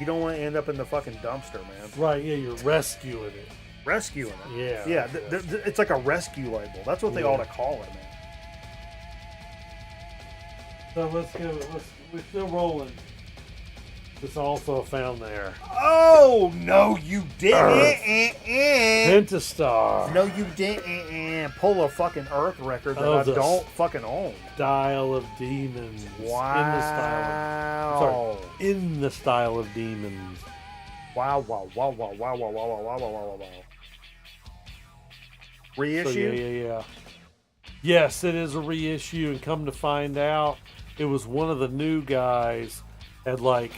you don't want to end up in the fucking dumpster, man. Right. Yeah, you're rescuing it. Rescuing it. Yeah. It's like a rescue label. That's what they ought to call it, man. So we're still rolling. It's also found there. Oh no, you didn't! Pentastar. No, you didn't pull a fucking Earth record that I the don't fucking own. Style of Demons. Wow. In the style of Demons. Wow. Reissue? So, yeah. Yes, it is a reissue, and come to find out, it was one of the new guys had like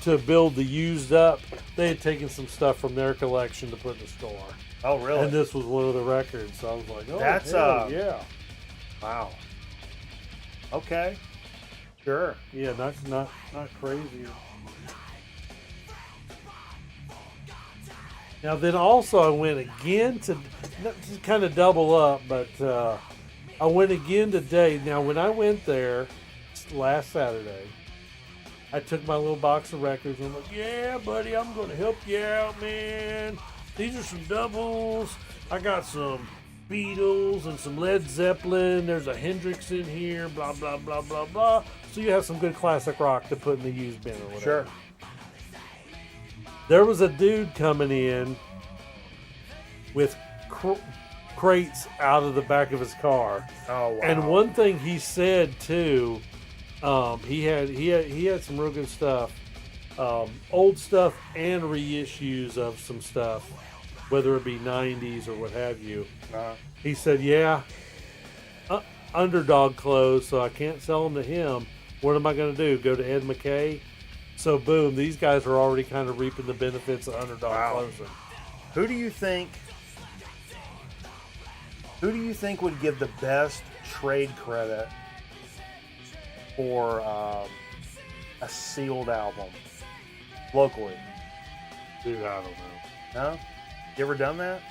to build the used up. They had taken some stuff from their collection to put in the store. Oh, really? And this was one of the records. So I was like, oh, that's yeah. Wow. Okay. Sure. Yeah, not crazy. Now then, also I went again to kind of double up, but I went again today. Now when I went there last Saturday, I took my little box of records and I'm like, yeah, buddy, I'm going to help you out, man. These are some doubles. I got some Beatles and some Led Zeppelin. There's a Hendrix in here, blah, blah, blah, blah, blah. So you have some good classic rock to put in the used bin or whatever. Sure. There was a dude coming in with crates out of the back of his car. Oh, wow. And one thing he said too, he had some real good stuff, old stuff and reissues of some stuff, whether it be 90s or what have you. He said, yeah, Underdog closed, so I can't sell them to him. What am I going to do? Go to Ed McKay? So boom, these guys are already kind of reaping the benefits of Underdog closing. Who do you think would give the best trade credit for a sealed album locally? Dude, I don't know. No? You ever done that?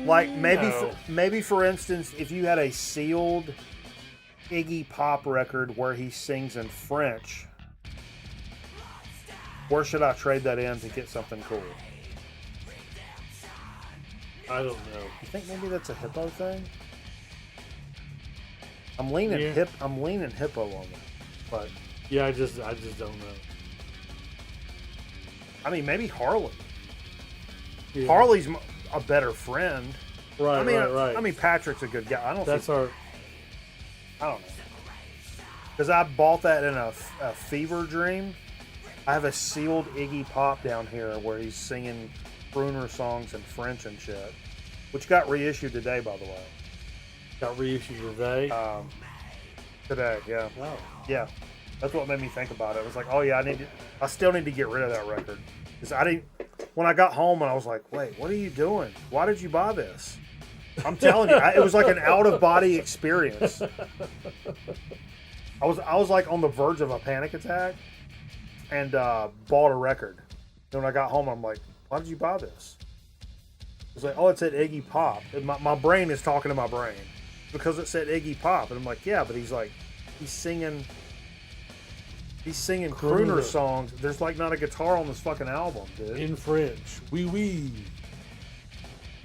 Like maybe No. maybe for instance, if you had a sealed Iggy Pop record where he sings in French, where should I trade that in to get something cool? I don't know. You think maybe that's a hippo thing? I'm leaning Yeah. I'm leaning hippo on it, but Yeah, I just don't know. I mean maybe Harley. Yeah. Harley's a better friend. Right, right. I mean Patrick's a good guy. I don't That's our. know. Because I bought that in a fever dream. I have a sealed Iggy Pop down here where he's singing crooner songs in French and shit, which got reissued today, by the way. Got reissued today. Today, yeah. Oh. Yeah. That's what made me think about it. I was like, oh yeah, I still need to get rid of that record. Because when I got home and I was like, wait, what are you doing? Why did you buy this? I'm telling you, it was like an out-of-body experience. I was like on the verge of a panic attack and bought a record. And when I got home, I'm like, why did you buy this? It's like, oh, it said Iggy Pop. And my brain is talking to my brain because it said Iggy Pop. And I'm like, yeah, but he's singing crooner songs. There's like not a guitar on this fucking album, dude. In French. Oui, oui.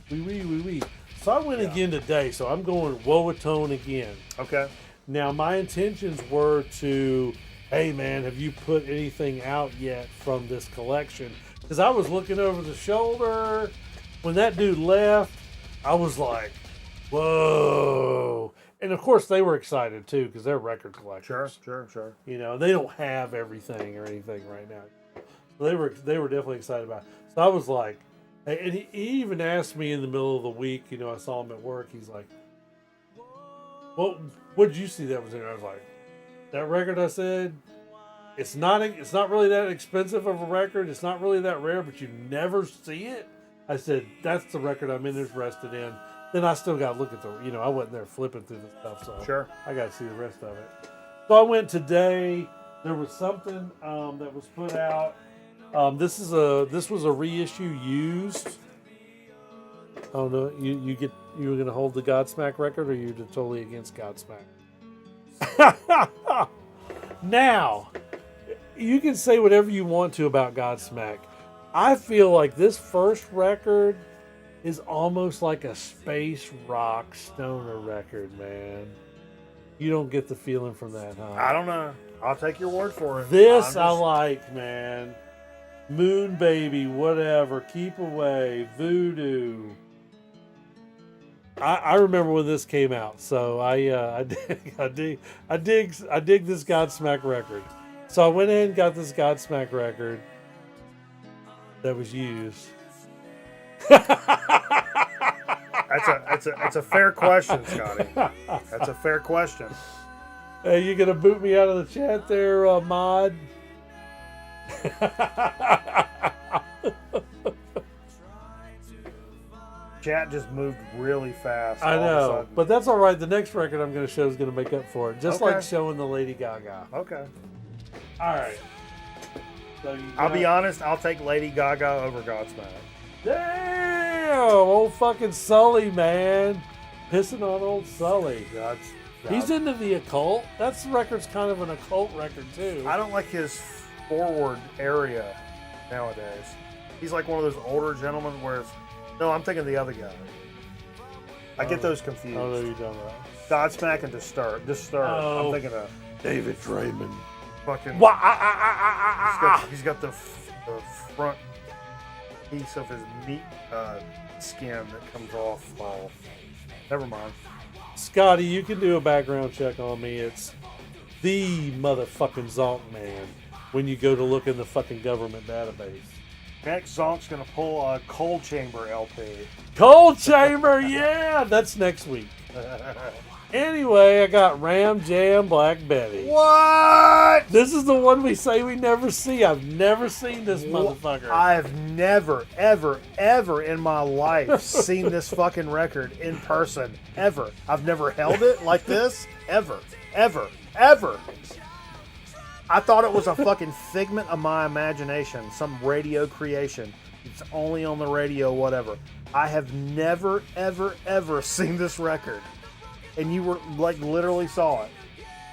Oui, oui, oui, oui. So I went again today, so I'm going Woatone again. Okay. Now, my intentions were to, hey, man, have you put anything out yet from this collection? Because I was looking over the shoulder. When that dude left, I was like, whoa. and of course they were excited too because they're record collectors. Sure. You know, they don't have everything or anything right now. So they were definitely excited about it. So I was like, and he even asked me in the middle of the week. You know, I saw him at work. He's like, "Well, what did you see that was in there?" I was like, "That record." I said, It's not really that expensive of a record. It's not really that rare, but you never see it." I said, "That's the record I'm interested in." Then I still got to look at I wasn't there flipping through the stuff, so Sure. I got to see the rest of it. So I went today. There was something that was put out. This was a reissue used. Oh no, you were gonna hold the Godsmack record, or you're totally against Godsmack? Now, you can say whatever you want to about Godsmack. I feel like this first record is almost like a space rock stoner record, man. You don't get the feeling from that, huh? I don't know. I'll take your word for it. This I like, man. Moon Baby, whatever, Keep Away, Voodoo. I remember when this came out, so I dig this Godsmack record. So I went in and got this Godsmack record that was used. That's a fair question, Scotty. That's a fair question. Hey, you gonna boot me out of the chat there, Mod? Chat just moved really fast. I all of a know, sudden. but that's all right. The next record I'm going to show is going to make up for it, just Okay. like showing the Lady Gaga. Okay. All right. So I'll be honest. I'll take Lady Gaga over Godsmack. Damn, old fucking Sully, man, pissing on old Sully. He's into the occult. That's record's kind of an occult record too. I don't like his forward area nowadays. He's like one of those older gentlemen where it's... No, I'm thinking the other guy. I get those confused. Oh, no, you don't know. Godsmack and Disturbed. Oh. I'm thinking of David Draymond. fucking... Wah, He's got the front piece of his meat skin that comes off. Oh, never mind. Scotty, you can do a background check on me. It's the motherfucking Zonk man when you go to look in the fucking government database. Next, Zonk's gonna pull a Cold Chamber LP. Cold Chamber, yeah, that's next week. Anyway, I got Ram Jam Black Betty. What? This is the one we say we never see. I've never seen this motherfucker. I've never, ever in my life seen this fucking record in person. Ever. I've never held it like this. Ever. I thought it was a fucking figment of my imagination, some radio creation. It's only on the radio, whatever. I have never, ever seen this record. And you were like literally saw it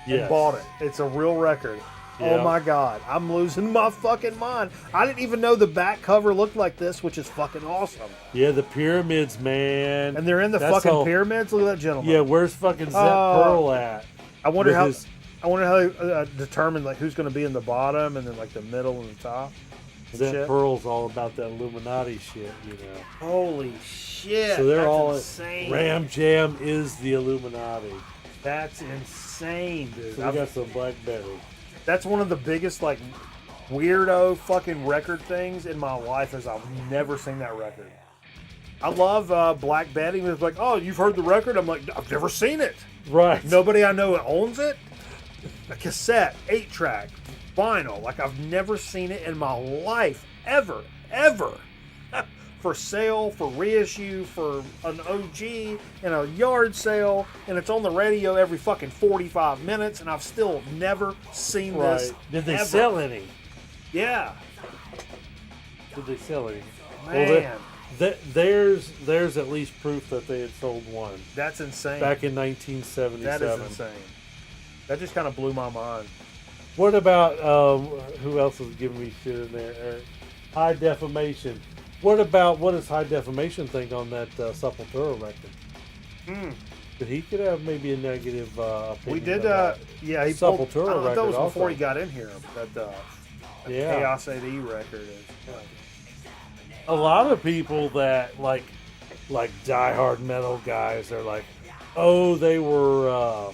and Yes. bought it. It's a real record. Yeah. Oh my God. I'm losing my fucking mind. I didn't even know the back cover looked like this, which is fucking awesome. Yeah, the pyramids, man. And they're in the That's fucking all- pyramids. Look at that gentleman. Yeah, where's fucking Zep Pearl at? I wonder with how. his- I wonder how they determine like who's going to be in the bottom and then like the middle and the top. and Zep shit. Pearl's all about that Illuminati shit, you know. Holy shit! So they're that's all insane. Ram Jam is the Illuminati. That's insane, dude. So we got some Black Betty. That's one of the biggest like weirdo fucking record things in my life. Is I've never seen that record. I love Black Betty. It was like, oh, you've heard the record? I'm like, I've never seen it. Right. Nobody I know owns it. A cassette, 8-track, vinyl. Like I've never seen it in my life, ever. For sale, for reissue, for an OG in a yard sale, and it's on the radio every fucking 45 minutes, and I've still never seen this. Right. Did they ever. sell any? Yeah, Did they sell any? man, There's at least proof that they had sold one that's insane. back in 1977. That is insane. That just kind of blew my mind. What about who else is giving me shit in there? Eric? High Defamation. What does High Defamation think on that Sepultura record? He could have maybe a negative opinion. We did, on that. yeah. He pulled. Sepultura I don't know if that was record before also. he got in here. That Yeah. Chaos AD record is. A lot of people that like diehard metal guys are like, Oh, they were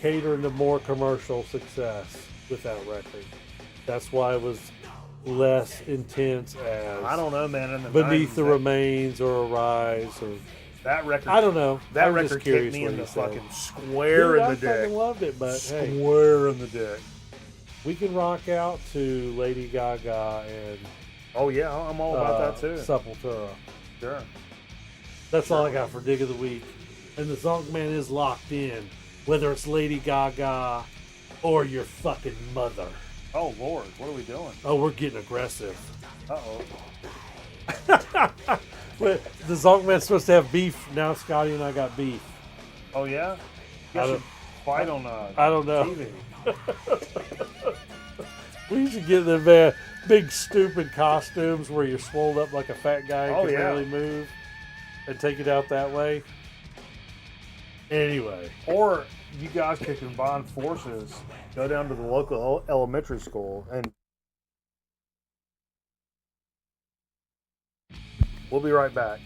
catering to more commercial success with that record. That's why it was less intense as I don't know, man. In the Beneath 90s, the Remains or Arise or that record, I don't know. that I'm just record curious kicked me what in you the said. fucking square Dude, in I the dick. fucking loved it, but hey, Square in the dick. we can rock out to Lady Gaga and Oh yeah, I'm all about that too. Sepultura. Sure. That's all I got for Dig of the Week. And the Zonk Man is locked in, whether it's Lady Gaga or your fucking mother. Oh Lord, what are we doing? Oh, we're getting aggressive. Uh-oh. Wait, the Zonk Man's supposed to have beef. Now Scotty and I got beef. Oh yeah. You I guys don't- should fight on I don't know. TV. We should get the big stupid costumes where you're swole up like a fat guy and Oh, can yeah. barely move and take it out that way. Anyway, Or you guys could combine forces, go down to the local elementary school, and we'll be right back.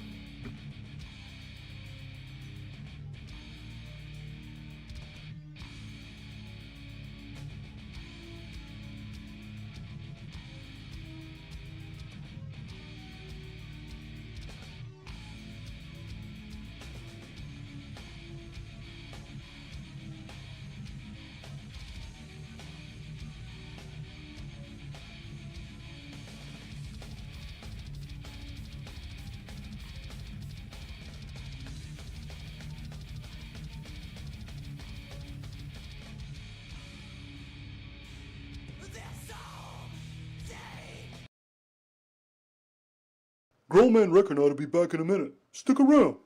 Grown Man Record ought to be back in a minute. Stick around.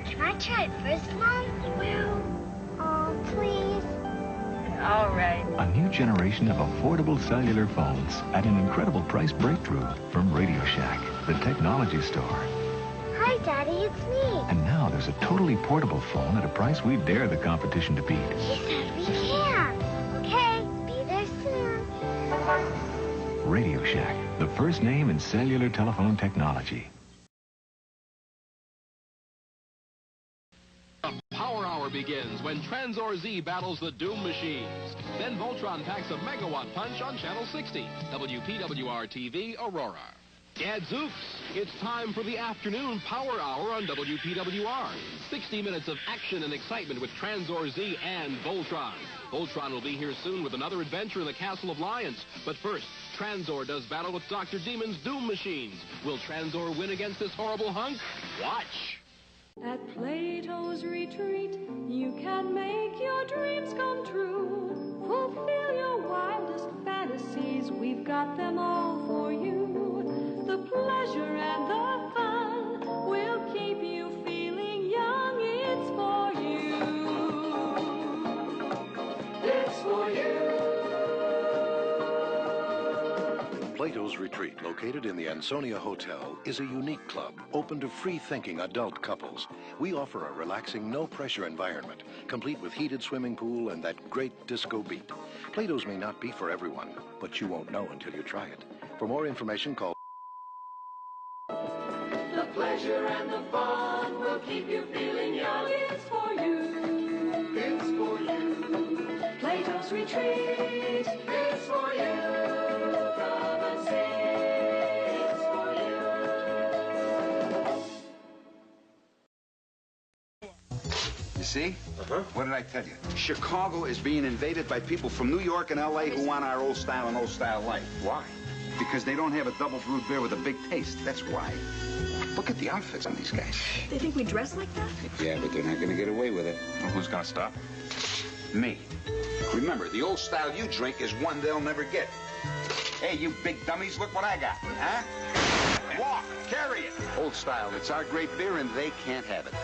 Can I try it first, Mom? Well, oh, please. All right. A new generation of affordable cellular phones at an incredible price breakthrough from Radio Shack, the technology store. Hi, Daddy, it's me. And now there's a totally portable phone at a price we dare the competition to beat. He said we can. Okay, be there soon. Radio Shack, the first name in cellular telephone technology. Power Hour begins when Transor Z battles the Doom Machines. Then Voltron packs a megawatt punch on Channel 60, WPWR-TV, Aurora. Gadzooks! It's time for the afternoon Power Hour on WPWR. 60 minutes of action and excitement with Transor Z and Voltron. Voltron will be here soon with another adventure in the Castle of Lions. But first, Transor does battle with Dr. Demon's Doom Machines. Will Transor win against this horrible hunk? Watch! At Plato's retreat, you can make your dreams come true. Fulfill your wildest fantasies, we've got them all for you. The pleasure and the fun will keep you feeling young. It's for you. It's for you. Plato's Retreat, located in the Ansonia Hotel, is a unique club open to free-thinking adult couples. We offer a relaxing, no-pressure environment, complete with heated swimming pool and that great disco beat. Plato's may not be for everyone, but you won't know until you try it. For more information, call... The pleasure and the fun will keep you feeling young. It's for you. It's for you. Plato's Retreat. It's for you. Come and see. It's for you. You see? What did I tell you? Chicago is being invaded by people from New York and L.A. who want our old style and old style life. Why? Because they don't have a double brewed beer with a big taste. That's why. Look at the outfits on these guys. They think we dress like that? Yeah, but they're not going to get away with it. Well, who's gonna stop? Me. Remember, the old style you drink is one they'll never get. Hey, you big dummies, look what I got, huh? Walk, carry it. Old style, it's our great beer and they can't have it.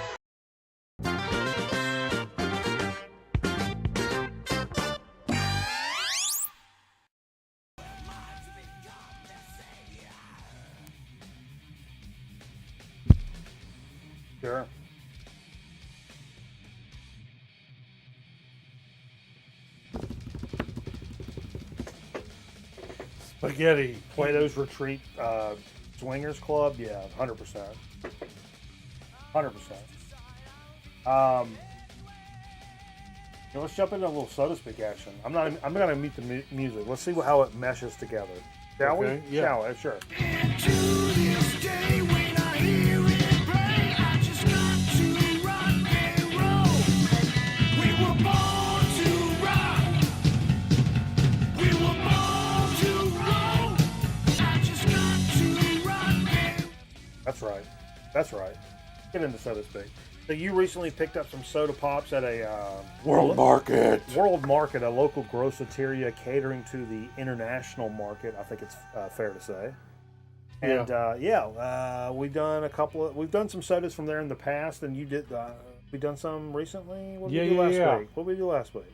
Sure. Spaghetti. Plato's Retreat Swingers Club. Yeah, 100%. 100%. Let's jump into a little soda speak action. I'm gonna mute the music. Let's see how it meshes together. Shall we? Yeah. Shall we? Sure. That's right. That's right. Get into soda speak. So you recently picked up some soda pops at a World Market. World Market, a local grosseria catering to the international market. I think it's fair to say. And we've done we've done some sodas from there in the past, and you did. We done some recently. What did we do last week? What did we do last week?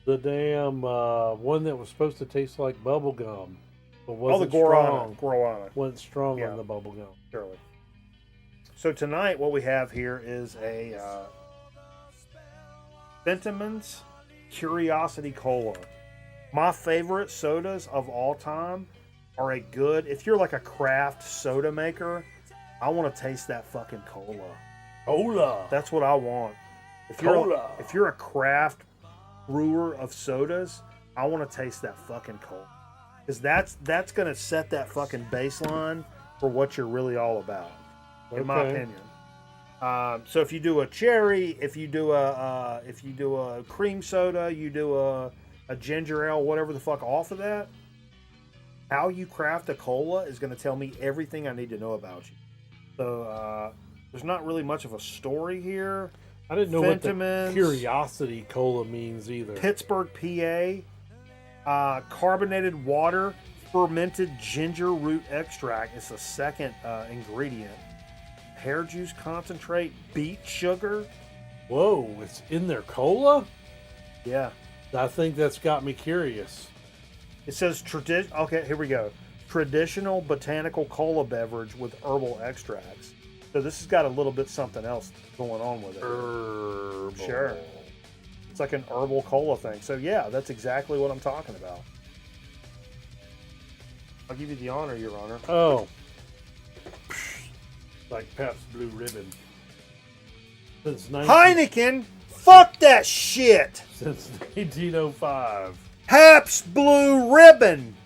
The damn one that was supposed to taste like bubble gum, but wasn't the strong. Guarana. Wasn't strong on the bubble gum. Surely. So tonight, what we have here is a Fentiman's Curiosity Cola. My favorite sodas of all time are a good. If you're like a craft soda maker, I want to taste that fucking cola. Cola. That's what I want. If you're a craft brewer of sodas, I want to taste that fucking cola, because that's gonna set that fucking baseline for what you're really all about, in my opinion. So if you do a cherry, if you do a cream soda, you do a ginger ale, whatever the fuck off of that, how you craft a cola is going to tell me everything I need to know about you. So there's not really much of a story here. I didn't know what the Fentiman's, Curiosity Cola means either. Pittsburgh, PA, carbonated water, fermented ginger root extract is the second ingredient. Pear juice concentrate, beet sugar. Whoa, it's in their cola? Yeah. I think that's got me curious. It says okay, here we go. Traditional botanical cola beverage with herbal extracts. So this has got a little bit something else going on with it. Herbal. Sure. It's like an herbal cola thing. So yeah, that's exactly what I'm talking about. I'll give you the honor, Your Honor. Oh. Like Pabst Blue Ribbon. Since Heineken? Fuck that shit! Since 1905. Pabst Blue Ribbon!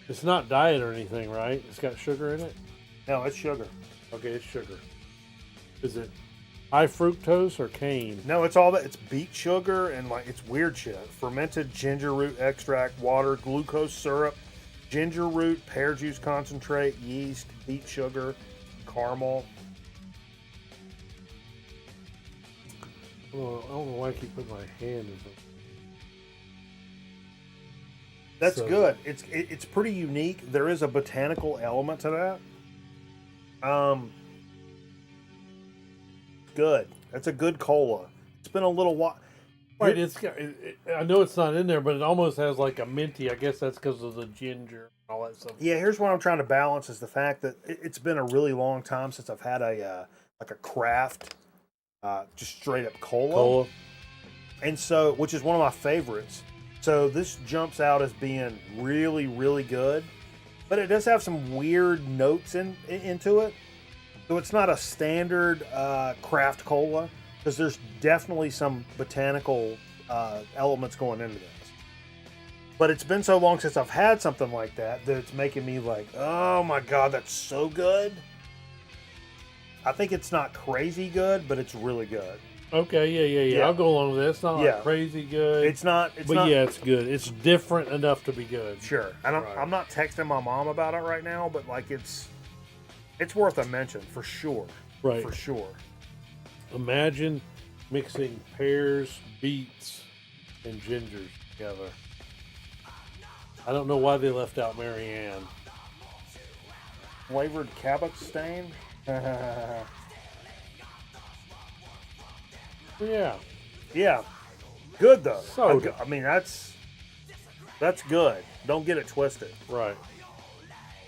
It's not diet or anything, right? It's got sugar in it? No, it's sugar. Okay, it's sugar. Is it high fructose or cane? No, it's all that. It's beet sugar and like it's weird shit. Fermented ginger root extract, water, glucose syrup, ginger root, pear juice concentrate, yeast, beet sugar, caramel. Oh, I don't know why I keep putting my hand in it. That's good. It's pretty unique. There is a botanical element to that. Good. That's a good cola. It's been a little while. Right, I know it's not in there, but it almost has like a minty. I guess that's because of the ginger and all that stuff. Yeah, here's what I'm trying to balance is the fact that it's been a really long time since I've had a craft, just straight up cola. And so, which is one of my favorites. So this jumps out as being really, really good, but it does have some weird notes into it. So it's not a standard craft cola, because there's definitely some botanical elements going into this. But it's been so long since I've had something like that it's making me like, oh my God, that's so good. I think it's not crazy good, but it's really good. Okay, yeah. I'll go along with that. It's not like crazy good. It's not. Yeah, it's good. It's different enough to be good. Sure. I'm not texting my mom about it right now, but like it's worth a mention for sure. Right. For sure. Imagine mixing pears, beets, and gingers together. I don't know why they left out Marianne. Flavored Cabot stain. Yeah. Yeah. Good though. Soda. I mean that's good. Don't get it twisted. Right.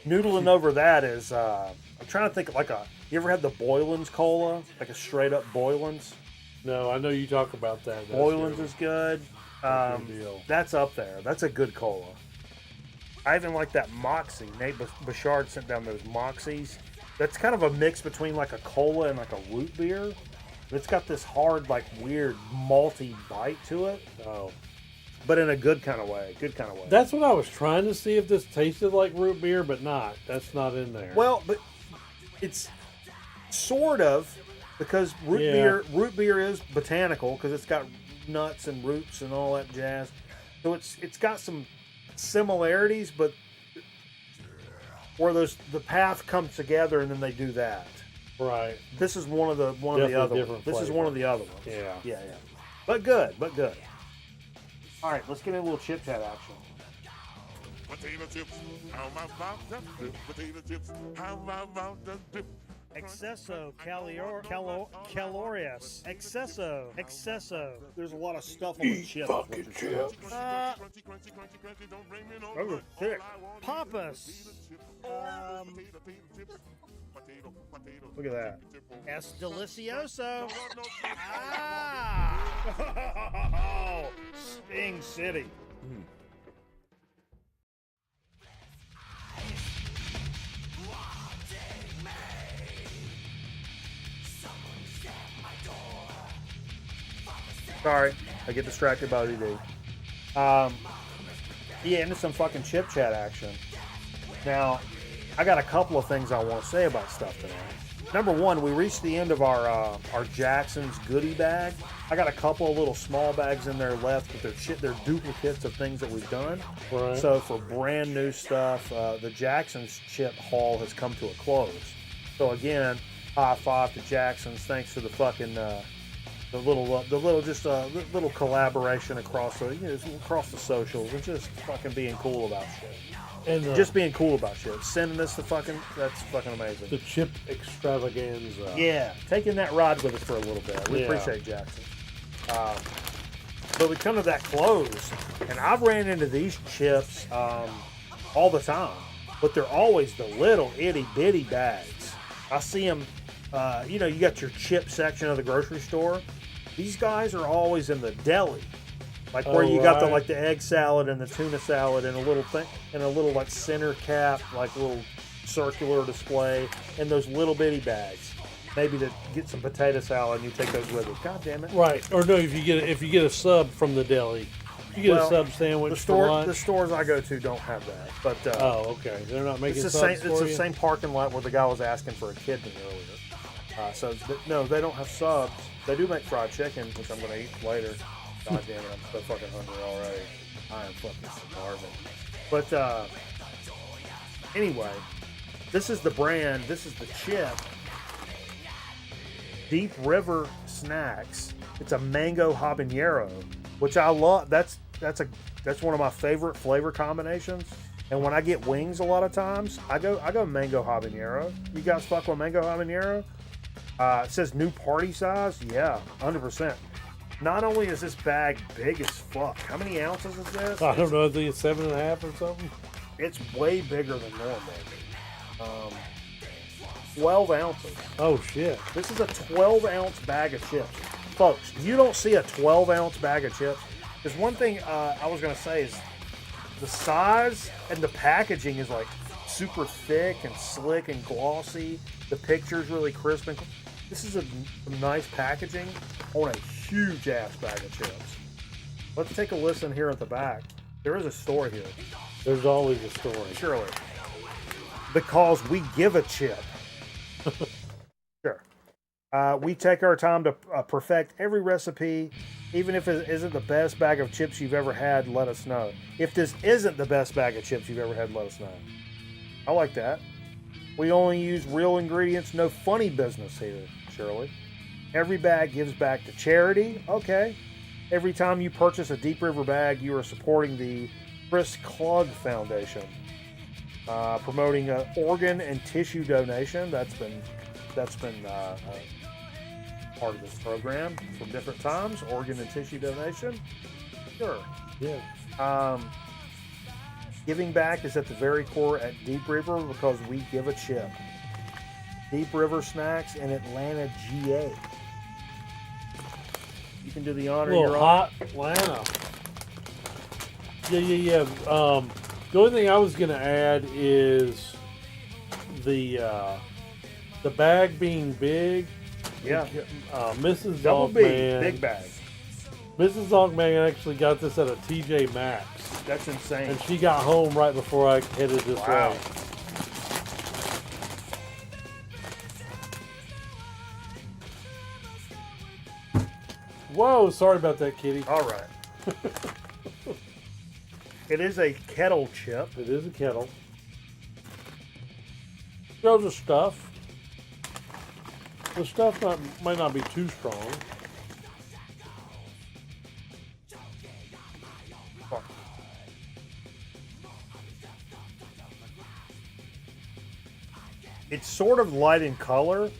Noodling over that is I'm trying to think of like You ever had the Boylan's Cola? Like a straight up Boylan's? No, I know you talk about that. Boylan's is good. Deal. That's up there. That's a good cola. I even like that Moxie. Nate Bouchard sent down those Moxies. That's kind of a mix between like a cola and like a root beer. It's got this hard, like weird malty bite to it. Oh. But in a good kind of way. Good kind of way. That's what I was trying to see if this tasted like root beer, but not. That's not in there. Well, but it's sort of, because root beer is botanical because it's got nuts and roots and all that jazz. So it's got some similarities, but where the path comes together and then they do that. Right. This is one of the other ones. This is one of the other ones. Yeah. Yeah. But good. All right, let's get in a little chip chat action. Potato chips, how about the dip? Potato chips, how about the dip? Excesso calorious. Excesso. There's a lot of stuff on the chip. Fucking chip. Those are thick. Papas. Look at that. Es delicioso. Sting City. Sorry, I get distracted by ODD. Yeah, into some fucking chip chat action. Now, I got a couple of things I want to say about stuff tonight. Number one, we reached the end of our Jackson's goodie bag. I got a couple of little small bags in there left, but they're duplicates of things that we've done. Right. So for brand new stuff, the Jackson's chip haul has come to a close. So again, high five to Jackson's. Thanks to the fucking the little collaboration across across the socials and just fucking being cool about shit. And Just being cool about shit. Sending us that's fucking amazing. The chip extravaganza. Yeah, taking that ride with us for a little bit. We appreciate Jackson. But we come to that close, and I've ran into these chips all the time, but they're always the little itty bitty bags. I see them. You got your chip section of the grocery store. These guys are always in the deli. Like where you got the egg salad and the tuna salad and a little thing and a little like center cap, like little circular display, and those little bitty bags. Maybe to get some potato salad and you take those with you. God damn it! Right, or no, if you get a sub from the deli, you get a sub sandwich for lunch. The stores I go to don't have that. But okay, they're not making it's subs the same parking lot where the guy was asking for a kidney earlier. No, they don't have subs. They do make fried chicken, which I'm going to eat later. God damn it, I'm so fucking hungry already. I am fucking starving. But anyway, this is the brand. This is the chip. Deep River Snacks. It's a mango habanero, which I love. That's one of my favorite flavor combinations. And when I get wings, a lot of times I go mango habanero. You guys fuck with mango habanero? It says new party size. Yeah, 100%. Not only is this bag big as fuck, how many ounces is this? I don't know, I think it's 7.5 or something. It's way bigger than normal. 12 ounces. Oh shit! This is a 12-ounce bag of chips, folks. You don't see a 12-ounce bag of chips. There's one thing I was gonna say is the size and the packaging is like super thick and slick and glossy. The picture's really crisp and. This is a nice packaging on a huge ass bag of chips. Let's take a listen here at the back. There is a story here. There's always a story. Surely. Because we give a chip. Sure. We take our time to perfect every recipe. Even if it isn't the best bag of chips you've ever had, let us know. If this isn't the best bag of chips you've ever had, let us know. I like that. We only use real ingredients, no funny business here, Shirley. Every bag gives back to charity. Okay. Every time you purchase a Deep River bag, you are supporting the Chris Klug Foundation, promoting organ and tissue donation. That's been part of this program from different times. Organ and tissue donation. Sure. Yeah. Giving back is at the very core at Deep River because we give a chip. Deep River Snacks in Atlanta, GA. You can do the honor. Little You're hot Atlanta. Yeah. The only thing I was gonna add is the bag being big. Yeah. Mrs. Double B, Dogman. big bag. Mrs. Dogman actually got this at a TJ Maxx. That's insane. And she got home right before I headed this Wow. way. Whoa, sorry about that, kitty. All right. It is a kettle chip. It is a kettle. Shows the stuff. The stuff might not be too strong. It's sort of light in color,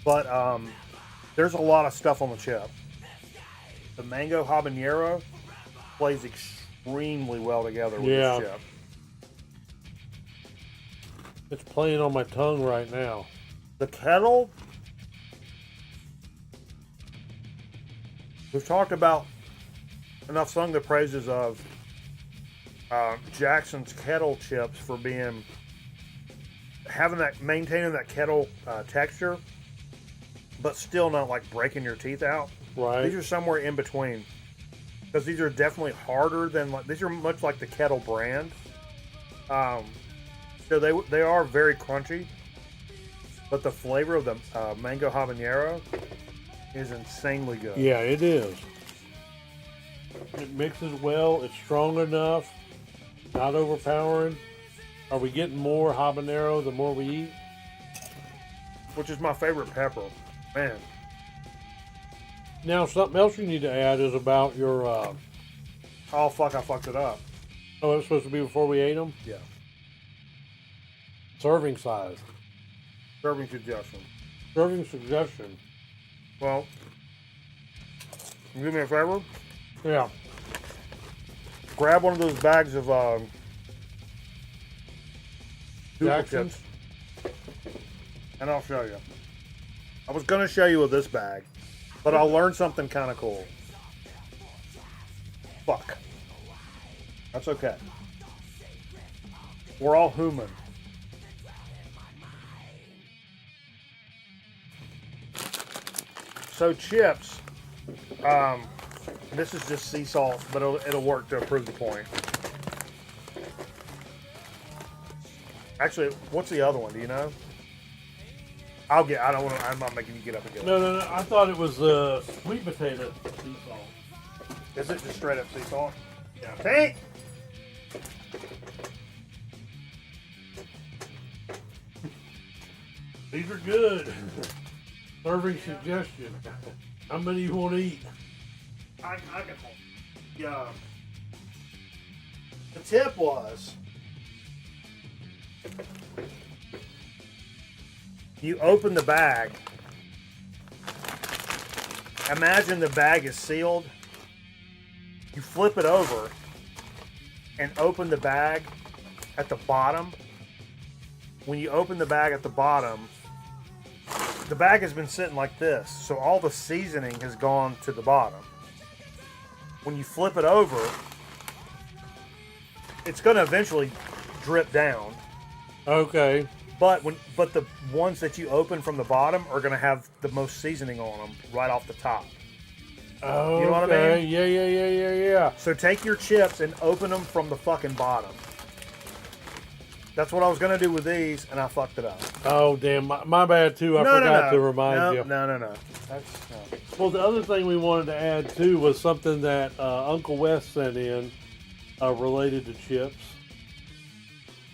but there's a lot of stuff on the chip. The mango habanero plays extremely well together with this chip. It's playing on my tongue right now. The kettle, we've talked about and I've sung the praises of Jackson's kettle chips for being maintaining that kettle texture, but still not like breaking your teeth out. Right. These are somewhere in between, because these are definitely harder than these are much like the kettle brand. So they are very crunchy, but the flavor of the mango habanero is insanely good. Yeah, it is. It mixes well. It's strong enough. Not overpowering. Are we getting more habanero the more we eat? Which is my favorite pepper. Man. Now, something else you need to add is about your... oh, fuck, I fucked it up. Oh, it was supposed to be before we ate them? Yeah. Serving size. Serving suggestion. Serving suggestion. Well, you do me a favor? Yeah. Grab one of those bags of Jackson's, and I'll show you. I was going to show you with this bag, but I'll learn something kind of cool. Fuck. That's okay. We're all human. So chips, this is just sea salt, but it'll work to prove the point. Actually, what's the other one? Do you know? I'm not making you get up and get it. No. I thought it was sweet potato sea salt. Is it just straight up sea salt? Yeah. Tank! These are good. Serving suggestion. How many you want to eat? I can hold. Yeah. The tip was you open the bag. Imagine the bag is sealed. You flip it over and open the bag at the bottom. When you open the bag at the bottom, the bag has been sitting like this, so all the seasoning has gone to the bottom. When you flip it over, it's going to eventually drip down. Okay. But the ones that you open from the bottom are going to have the most seasoning on them right off the top. Oh, you know what I mean? Yeah. So take your chips and open them from the fucking bottom. That's what I was going to do with these, and I fucked it up. Oh, damn. My bad, too. I forgot to remind you. No. No. Well, the other thing we wanted to add, too, was something that Uncle Wes sent in related to chips.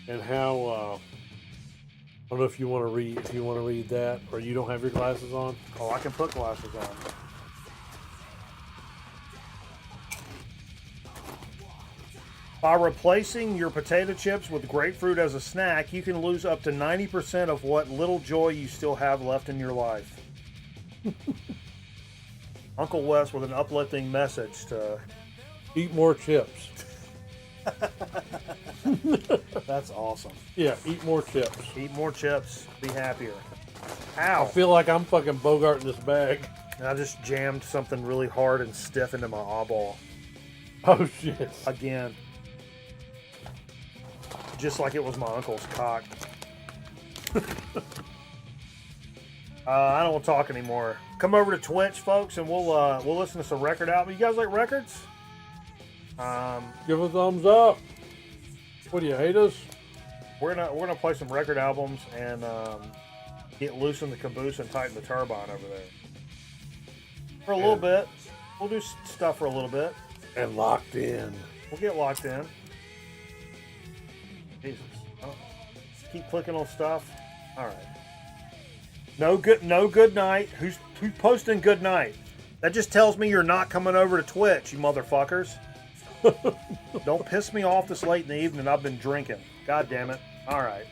And how... I don't know if you want to read that, or you don't have your glasses on. Oh, I can put glasses on. By replacing your potato chips with grapefruit as a snack, you can lose up to 90% of what little joy you still have left in your life. Uncle Wes with an uplifting message to eat more chips. That's awesome. Yeah, eat more chips. Eat more chips. Be happier. Ow. I feel like I'm fucking Bogarting this bag. And I just jammed something really hard and stiff into my eyeball. Oh, shit. Again. Just like it was my uncle's cock. I don't want to talk anymore. Come over to Twitch, folks, and we'll listen to some record albums. You guys like records? Give a thumbs up. What do you hate us? We're gonna play some record albums and get loose in the caboose and tighten the turbine over there for a little bit. We'll do stuff for a little bit and locked in. We'll get locked in. Jesus, oh. Keep clicking on stuff. All right. No good night. Who's posting good night? That just tells me you're not coming over to Twitch, you motherfuckers. Don't piss me off this late in the evening. I've been drinking. God damn it. All right.